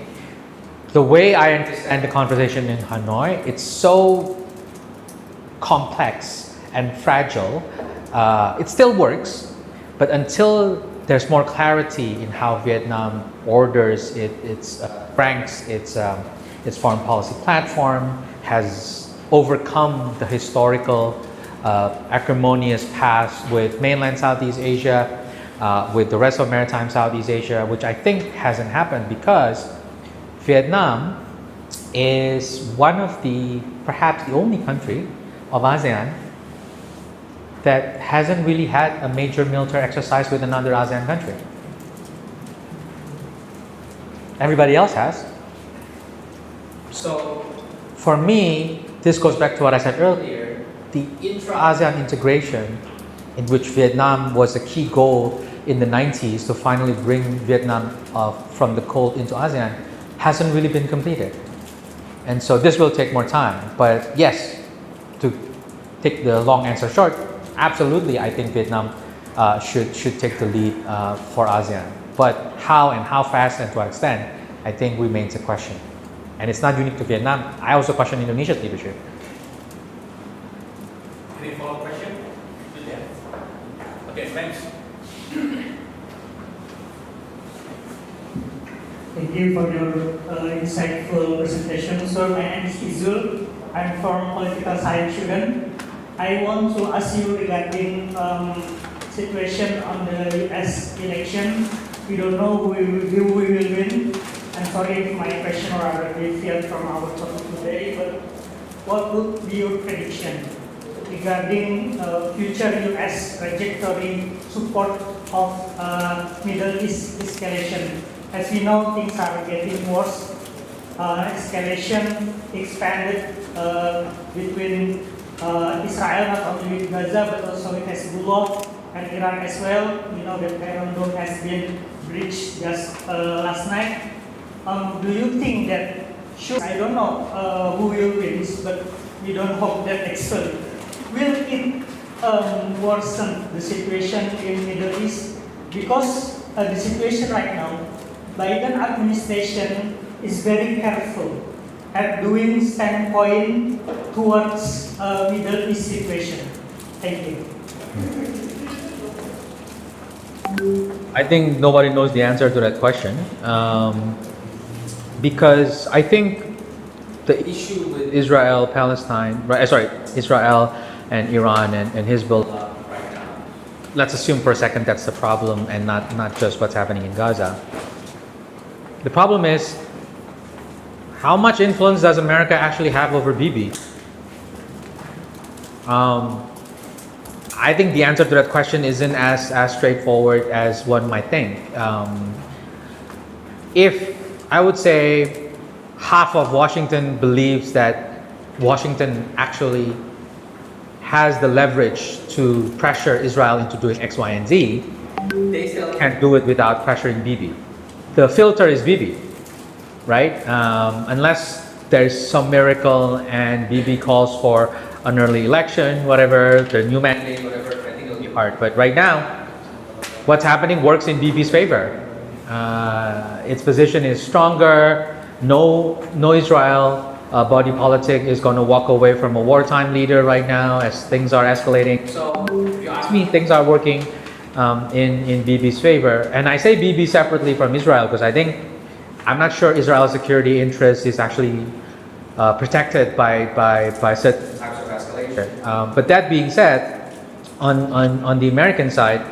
the way I understand the conversation in Hanoi, it's so complex and fragile. It still works, but until there's more clarity in how Vietnam orders its ranks, its foreign policy platform, has overcome the historical acrimonious past with mainland Southeast Asia, with the rest of maritime Southeast Asia, which I think hasn't happened because Vietnam is one of perhaps the only country of ASEAN that hasn't really had a major military exercise with another ASEAN country. Everybody else has. So for me, this goes back to what I said earlier, the intra-ASEAN integration, in which Vietnam was a key goal in the 90s to finally bring Vietnam from the cold into ASEAN, hasn't really been completed. And so this will take more time. But yes, to take the long answer short, absolutely, I think Vietnam should take the lead for ASEAN. But how and how fast and to what extent, I think remains a question. And it's not unique to Vietnam. I also question Indonesia's leadership. Any follow-up question? Yeah. Okay, thanks. Thank you for your insightful presentation. So my name is Izul. I'm from political science student. I want to ask you regarding situation on the US election. We don't know who will win. I'm sorry if my question or other deviate from our topic today, but what would be your prediction regarding future US trajectory support of Middle East escalation? As we know, things are getting worse. Escalation expanded between Israel, not only with Gaza, but also with Hezbollah and Iran as well. You know that Iron Dome has been breached just last night. Do you think that, I don't know who will win, but we don't hope that actually, will it worsen the situation in Middle East? Because the situation right now, Biden administration is very careful at doing standpoint towards Middle East situation. Thank you. I think nobody knows the answer to that question. Because I think the issue with Israel, Palestine, Israel and Iran and Hezbollah right now, let's assume for a second that's the problem and not just what's happening in Gaza. The problem is, how much influence does America actually have over Bibi? I think the answer to that question isn't as straightforward as one might think. If I would say half of Washington believes that Washington actually has the leverage to pressure Israel into doing X, Y, and Z, they still can't do it without pressuring Bibi. The filter is Bibi, right? Unless there's some miracle and Bibi calls for an early election, whatever, the new mandate, whatever, I think it'll be hard. But right now, what's happening works in Bibi's favor. Its position is stronger. No Israel body politic is going to walk away from a wartime leader right now as things are escalating. So if you ask me, things are working in Bibi's favor. And I say Bibi separately from Israel because I'm not sure Israel's security interest is actually protected by certain types of escalation. But that being said, on the American side,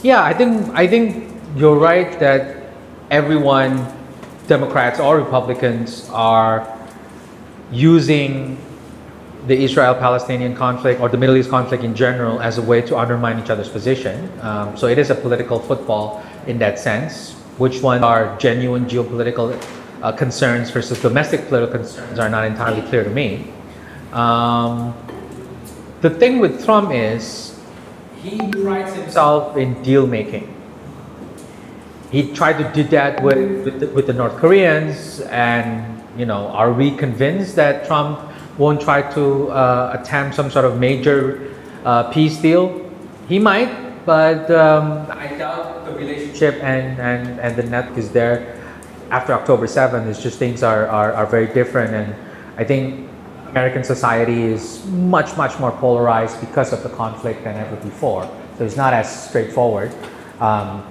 yeah, I think you're right that everyone, Democrats or Republicans, are using the Israel-Palestinian conflict or the Middle East conflict in general as a way to undermine each other's position. So it is a political football in that sense. Which ones are genuine geopolitical concerns versus domestic political concerns are not entirely clear to me. The thing with Trump is he prides himself in deal making. He tried to do that with the North Koreans, and are we convinced that Trump won't try to attempt some sort of major peace deal? He might, but I doubt the relationship and the net is there after October 7th. It's just things are very different, and I think American society is much more polarized because of the conflict than ever before. So it's not as straightforward.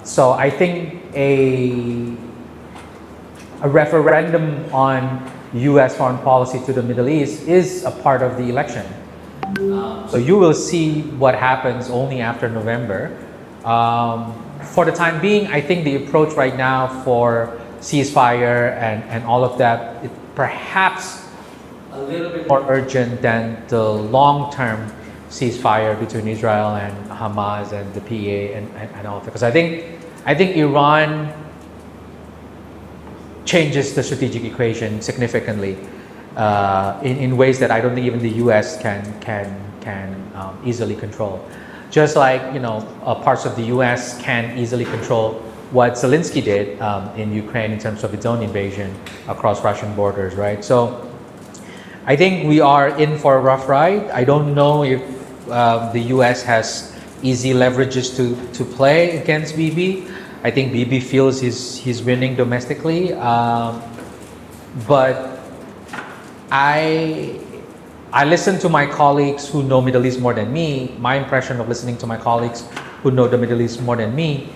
So I think a referendum on U.S. foreign policy to the Middle East is a part of the election. So you will see what happens only after November. For the time being, I think the approach right now for ceasefire and all of that, it perhaps a little bit more urgent than the long-term ceasefire between Israel and Hamas and the PA and all of that. Because I think Iran changes the strategic equation significantly in ways that I don't think even the U.S. can easily control. Just like parts of the U.S. can easily control what Zelensky did in Ukraine in terms of its own invasion across Russian borders, right? So I think we are in for a rough ride. I don't know if the U.S. has easy leverages to play against Bibi. I think Bibi feels he's winning domestically, but I listen to my colleagues who know Middle East more than me. My impression of listening to my colleagues who know the Middle East more than me,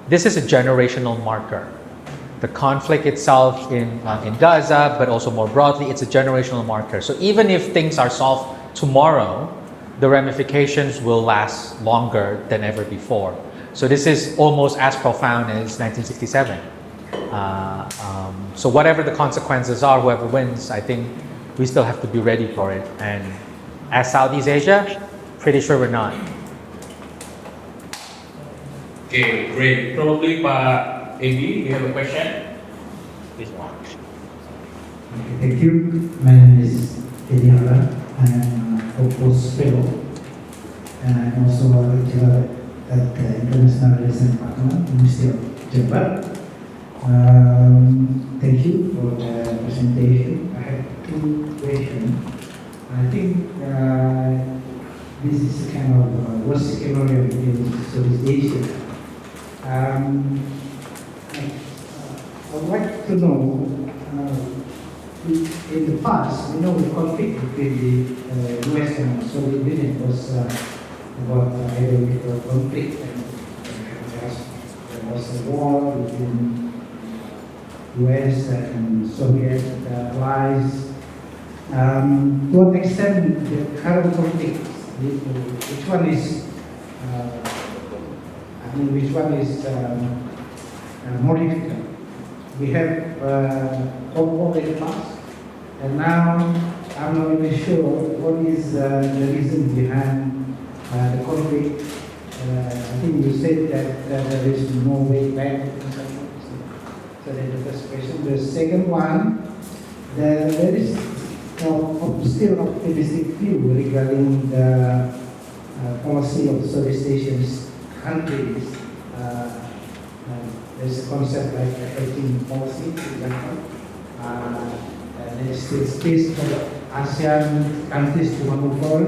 this is a generational marker. The conflict itself in Gaza, but also more broadly, it's a generational marker. So even if things are solved tomorrow, the ramifications will last longer than ever before. So this is almost as profound as 1967. So whatever the consequences are, whoever wins, I think we still have to be ready for it. And as Southeast Asia, pretty sure we're not. Okay, great. Probably Pak Edi, you have a question? Please. Thank you. My name is Edi Hala. I am a post fellow, and I'm also a lecturer at the International Relations Department, University of Jember. Thank you for the presentation. I have two questions. I think this is a kind of worst scenario in Southeast Asia. I would like to know, in the past, we know the conflict between the US and Soviet Union was about ideological conflict, and there was a war between US and Soviet allies. To what extent the current conflict, which one is more difficult? We have Cold War in the past, and now I'm not really sure what is the reason behind the conflict. I think you said that there is no way back. So that's the first question. The second one, there is still optimistic view regarding the policy of Southeast Asian countries. There's a concept like a 18 policy, for example. And there's still space for ASEAN countries to maneuver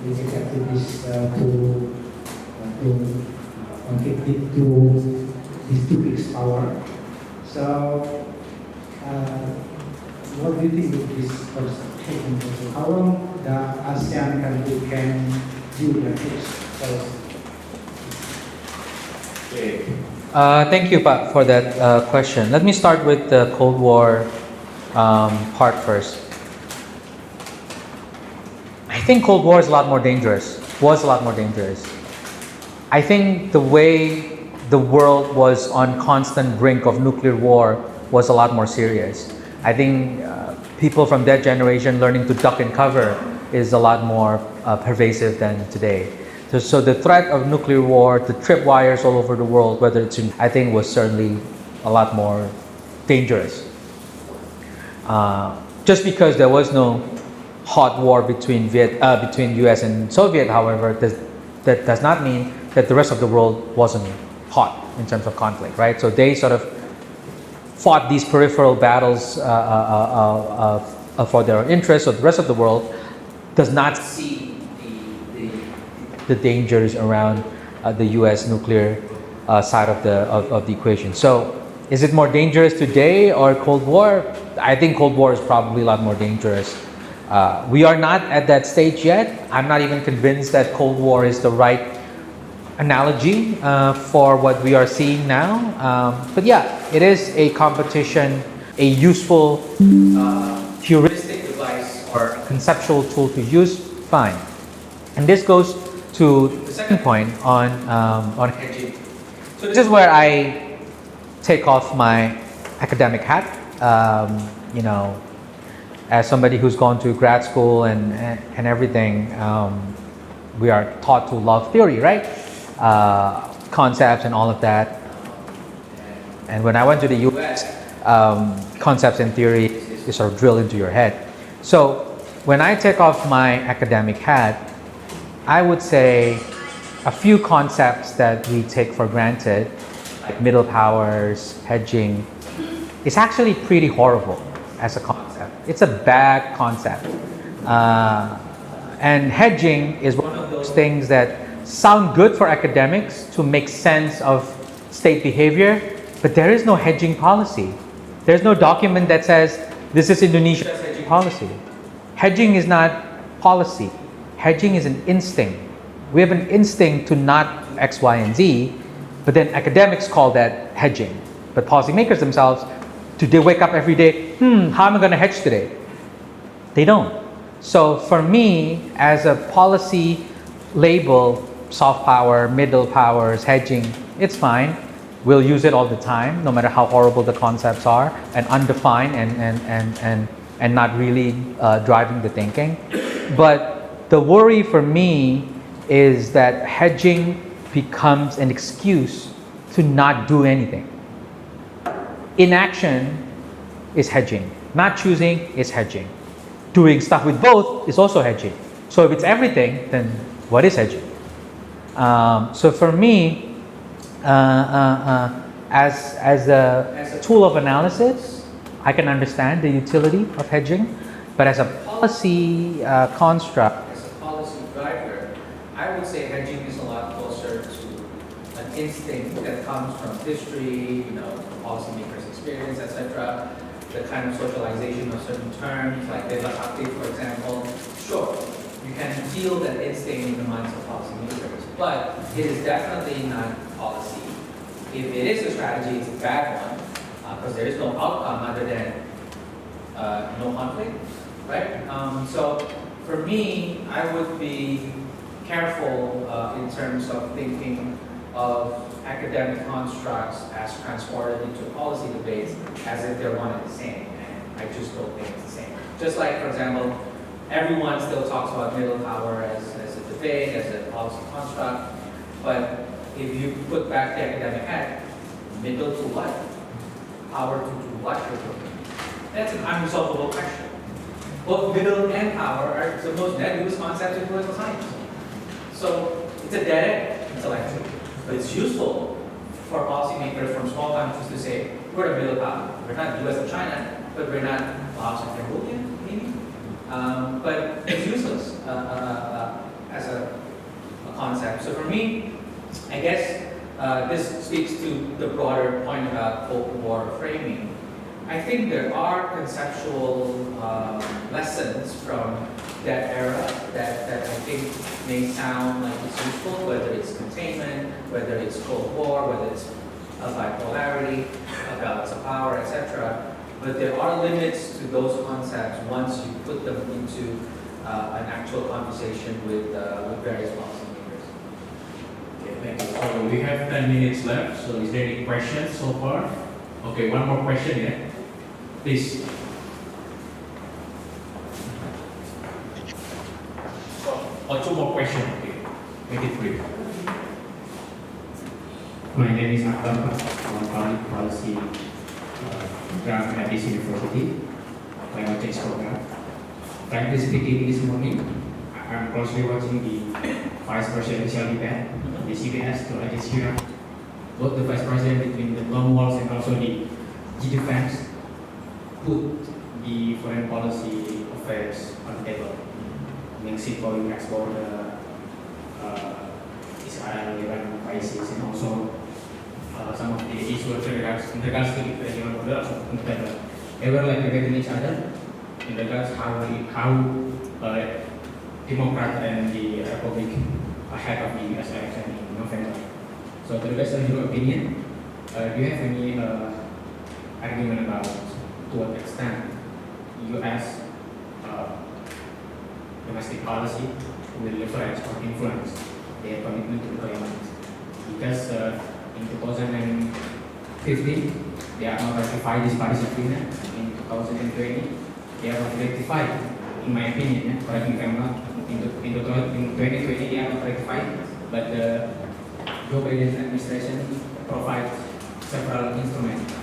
with activities to compete to these two big power. So, what do you think of this concept? How long the ASEAN country can do the fixed policy? Thank you, Pak, for that question. Let me start with the Cold War part first. I think Cold War is a lot more dangerous. I think the way the world was on constant brink of nuclear war was a lot more serious. I think people from that generation learning to duck and cover is a lot more pervasive than today. So the threat of nuclear war, the tripwires all over the world, whether it's in, I think was certainly a lot more dangerous. Just because there was no hot war between US and Soviet, however, that does not mean that the rest of the world wasn't hot in terms of conflict, right? So they sort of fought these peripheral battles for their interests. So the rest of the world does not see the dangers around the U.S. nuclear side of the equation. So, is it more dangerous today or Cold War? I think Cold War is probably a lot more dangerous. We are not at that stage yet. I'm not even convinced that Cold War is the right analogy for what we are seeing now. But yeah, it is a competition, a useful heuristic device or conceptual tool to use, fine. And this goes to the second point on hedging. So this is where I take off my academic hat. You know, as somebody who's gone to grad school and everything, we are taught to love theory, right? Concepts and all of that. And when I went to the US, concepts and theory is sort of drilled into your head. So when I take off my academic hat, I would say a few concepts that we take for granted, like middle powers, hedging, is actually pretty horrible as a concept. It's a bad concept. And hedging is one of those things that sound good for academics to make sense of state behavior, but there is no hedging policy. There's no document that says this is Indonesia's hedging policy. Hedging is not policy. Hedging is an instinct. We have an instinct to not do X, Y, and Z, but then academics call that hedging. But policymakers themselves, do they wake up every day, how am I going to hedge today? They don't. So for me, as a policy label, soft power, middle powers, hedging, it's fine. We'll use it all the time, no matter how horrible the concepts are, and undefined and not really driving the thinking. But the worry for me is that hedging becomes an excuse to not do anything. Inaction is hedging. Not choosing is hedging. Doing stuff with both is also hedging. So if it's everything, then what is hedging? So for me, as a tool of analysis, I can understand the utility of hedging, but as a policy construct, as a policy driver, I would say hedging is a lot closer to an instinct that comes from history, policymakers' experience, etc. The kind of socialization of certain terms, like data update, for example. Sure, you can feel that instinct in the minds of policymakers, but it is definitely not policy. If it is a strategy, it's a bad one, because there is no outcome other than no conflict, right? So for me, I would be careful in terms of thinking of academic constructs as transported into policy debates as if they're one and the same, and I just don't think it's the same. Just like, for example, everyone still talks about middle power as a debate, as a policy construct, but if you put back the academic hat, middle to what? Power to do what? That's an unresolvable question. Both middle and power are the most nebulous concepts in political science. So it's a dead end intellectually, but it's useful for policymakers from small countries to say, we're a middle power. We're not the US and China, but we're not Laos and Cambodia, maybe. But it's useless as a concept. So for me, I guess this speaks to the broader point about Cold War framing. I think there are conceptual lessons from that era that I think may sound like it's useful, whether it's containment, whether it's Cold War, whether it's bipolarity, balance of power, etc. But there are limits to those concepts once you put them into an actual conversation with various policymakers. Okay, thank you. So we have 10 minutes left. So is there any questions so far? Okay, one more question here. Please. Or two more questions. Okay, make it brief. My name is Akbar from Public Policy program at this university, climate change program. Frankly speaking, this morning, I'm closely watching the vice presidential debate, the CSIS to Argentina, both the vice president between the Lone Wolves and also the G defense put the foreign policy affairs on the table. Mexico will export in regards to the regional model of ever like debating each other in regards how Democrat and the Republic ahead of the US election in November. So to the best of your opinion, do you have any argument about to what extent US domestic policy will leverage or influence their commitment to the climate? Because in 2015, they are not ratified this Paris Agreement. In 2020, they are not ratified, in my opinion. Correct me if I'm not. In 2020, they are not ratified, but the Joe Biden administration provides several instruments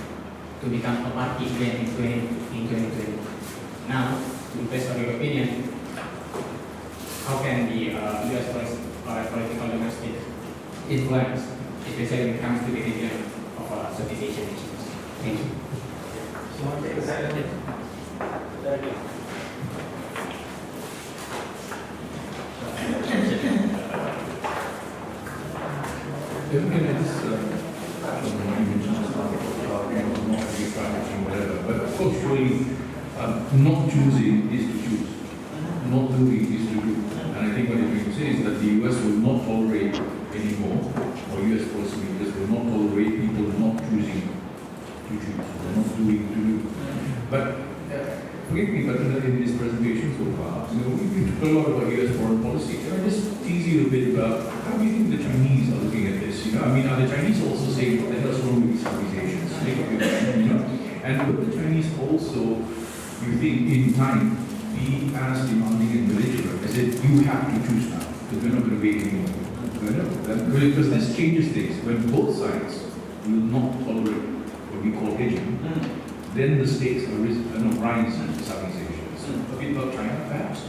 to become a party again in 2020. Now, to the best of your opinion, how can the US political domestic influence, especially when it comes to the region of Southeast Asian nations? Thank you. So, want to take a second? Can I just touch on the language and stuff about not to be strategy, whatever, but of course, surely not choosing is to choose, not doing is to do. And I think what you're trying to say is that the US will not tolerate anymore, or US policymakers will not tolerate people not choosing to choose, or not doing to do. But forgive me, but in this presentation so far, we talked a lot about US foreign policy. Can I just tease you a bit about how do you think the Chinese are looking at this? I mean, are the Chinese also saying what the hell's wrong with these civilizations? And will the Chinese also, you think, in time, be as demanding and belligerent as if you have to choose now, because we're not going to wait anymore? Because this changes things. When both sides will not tolerate what we call hedging, then the stakes are rise in Southeast Asia. A bit about China, perhaps?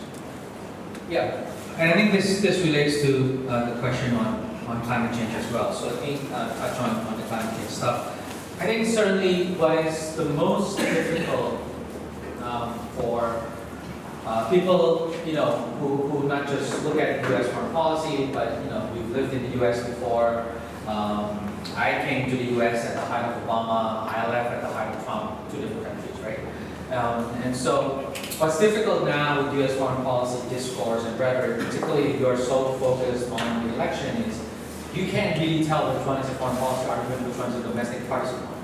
Yeah, and I think this relates to the question on climate change as well. So let me touch on the climate change stuff. I think certainly what is the most difficult for people, who not just look at U.S. foreign policy, but we've lived in the U.S. before. I came to the U.S. at the height of Obama. I left at the height of Trump. Two different countries, right? And so, what's difficult now with U.S. foreign policy discourse and rhetoric, particularly if you're so focused on the election, is you can't really tell which one is a foreign policy argument, which one is a domestic partisan one.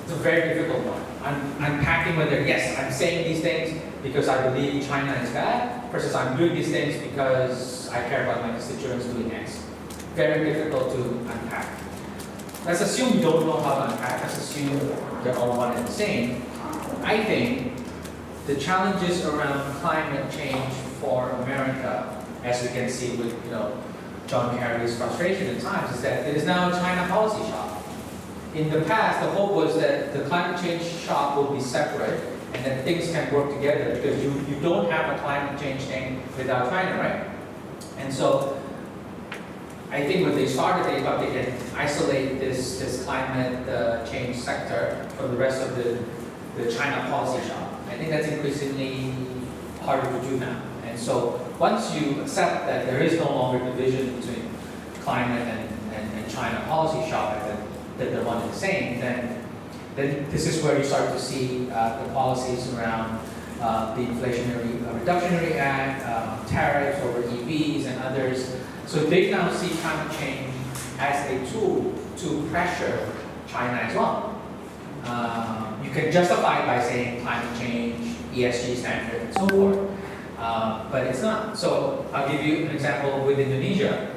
It's a very difficult one. I'm unpacking whether, yes, I'm saying these things because I believe China is bad, versus I'm doing these things because I care about my constituents doing X. Very difficult to unpack. Let's assume you don't know how to unpack. Let's assume they're all one and the same. I think the challenges around climate change for America, as we can see with John Kerry's frustration at times, is that it is now a China policy shop. In the past, the hope was that the climate change shop will be separate and that things can work together because you don't have a climate change thing without China, right? And so I think when they started, they thought they can isolate this climate change sector from the rest of the China policy shop. I think that's increasingly harder to do now. And so once you accept that there is no longer division between climate and China policy shop, that they're one and the same, then this is where you start to see the policies around the Inflationary Reductionary Act, tariffs over EVs and others. So they now see climate change as a tool to pressure China as well. You can justify it by saying climate change, ESG standard, and so forth, but it's not. So I'll give you an example with Indonesia.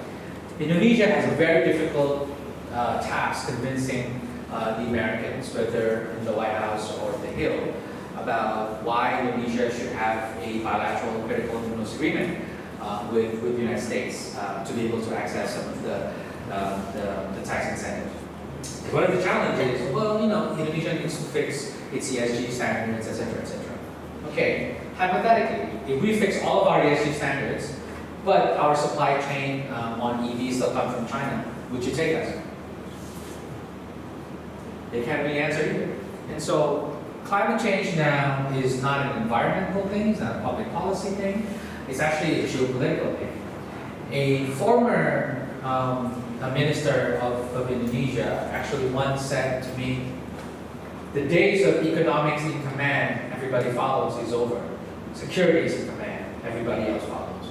Indonesia has a very difficult task convincing the Americans, whether in the White House or the Hill, about why Indonesia should have a bilateral critical minerals agreement with the United States to be able to access some of the tax incentives. One of the challenges is, well, Indonesia needs to fix its ESG standards, etc., etc. Okay, hypothetically, if we fix all of our ESG standards, but our supply chain on EVs still come from China, would you take us? They can't really answer either. And so climate change now is not an environmental thing, it's not a public policy thing, it's actually a geopolitical thing. A former a minister of Indonesia actually once said to me, the days of economics in command, everybody follows, is over. Security is in command, everybody else follows.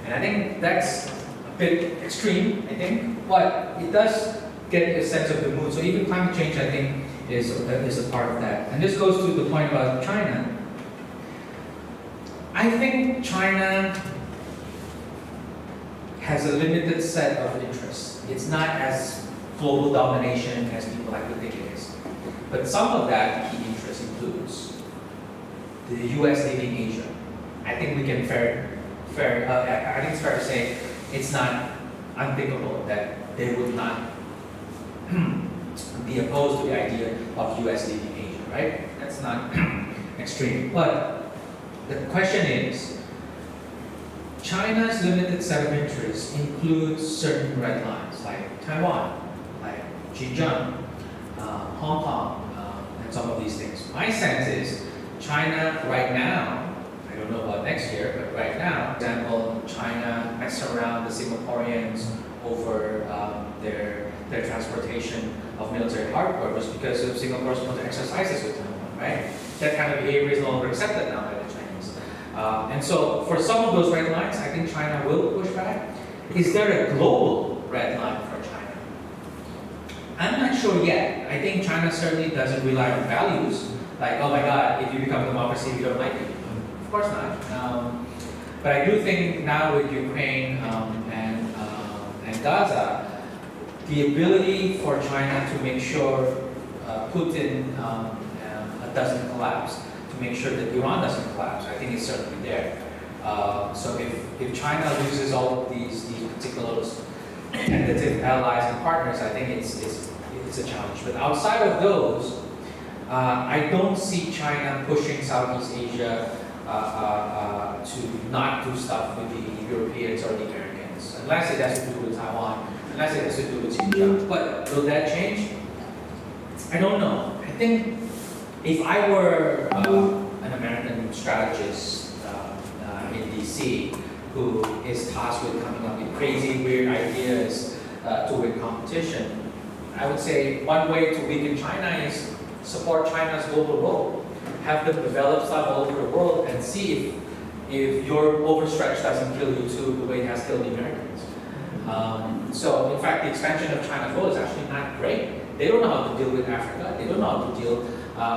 And I think that's a bit extreme, I think, but it does get a sense of the mood. So even climate change, I think, is a part of that. And this goes to the point about China. I think China has a limited set of interests. It's not as global domination as people like to think it is. But some of that key interest includes the US leaving Asia. I think we can I think it's fair to say it's not unthinkable that they would not be opposed to the idea of US leaving Asia, right? That's not extreme. But the question is, China's limited set of interests includes certain red lines, like Taiwan, like Xinjiang, Hong Kong, and some of these things. My sense is China right now, I don't know about next year, but right now, for example, China messes around the Singaporeans over their transportation of military hardware was because of Singapore's military exercises with Taiwan, right? That kind of behavior is no longer accepted now by the Chinese. And so for some of those red lines, I think China will push back. Is there a global red line for China? I'm not sure yet. I think China certainly doesn't rely on values, like, oh my God, if you become a democracy, we don't like you. Of course not. But I do think now with Ukraine and Gaza, the ability for China to make sure Putin doesn't collapse, to make sure that Iran doesn't collapse, I think is certainly there. So if China loses all of these particular tentative allies and partners, I think it's a challenge. But outside of those, I don't see China pushing Southeast Asia to not do stuff with the Europeans or the Americans, unless it has to do with Taiwan, unless it has to do with Xinjiang. But will that change? I don't know. I think if I were an American strategist in DC who is tasked with coming up with crazy, weird ideas to win competition, I would say one way to weaken China is support China's global role. Have them develop stuff all over the world and see if your overstretch doesn't kill you too the way it has killed the Americans. So in fact, the expansion of China's role is actually not great. They don't know how to deal with Africa. They don't know how to deal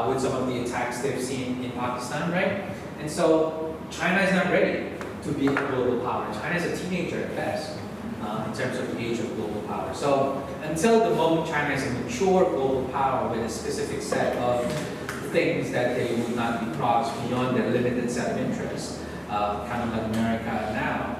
with some of the attacks they've seen in Pakistan, right? And so China is not ready to be a global power. China is a teenager at best in terms of the age of global power. So until the moment China is a mature global power with a specific set of things that they would not be crossed beyond their limited set of interests, kind of like America now,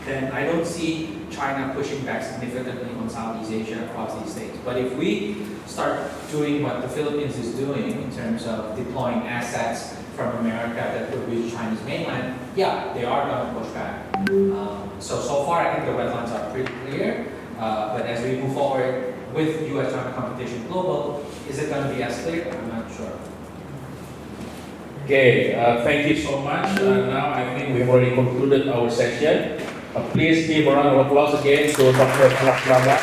then I don't see China pushing back significantly on Southeast Asia across these things. But if we start doing what the Philippines is doing in terms of deploying assets from America that would reach Chinese mainland, yeah, they are going to push back. So far, I think the red lines are pretty clear. But as we move forward with U.S.-China competition global, is it going to be as clear? I'm not sure. Okay, thank you so much. Now I think we've already concluded our session. Please give a round of applause again to Dr. Evan Laksmana.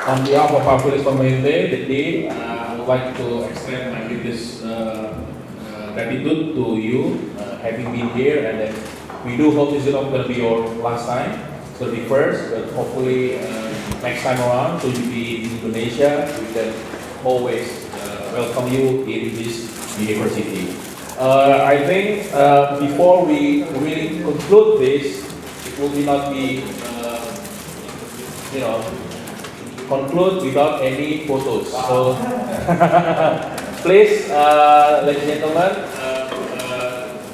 On behalf of our police community, the dean, I would like to extend my deepest gratitude to you having been here, and then we do hope this is not going to be your last time. It's going to be first, but hopefully next time around, so you be in Indonesia, we can always welcome you in this university. I think before we really conclude this, it will not be, conclude without any photos. So please, ladies and gentlemen,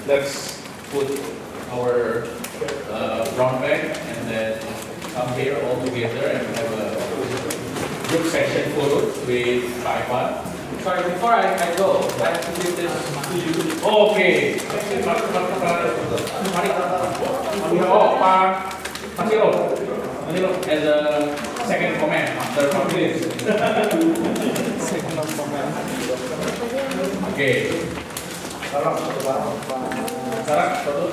let's put our Brownbag and then come here all together and have a group session photo with Taiwan. Sorry, before I go, I have to give this to you. Okay. As a second comment after this. Second comment. Okay. Sarah, foto.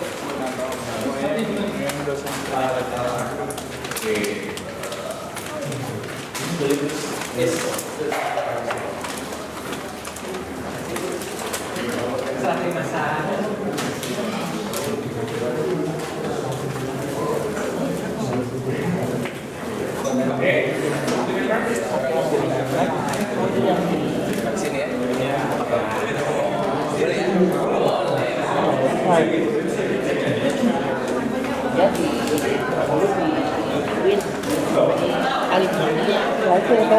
Alif, saya coba,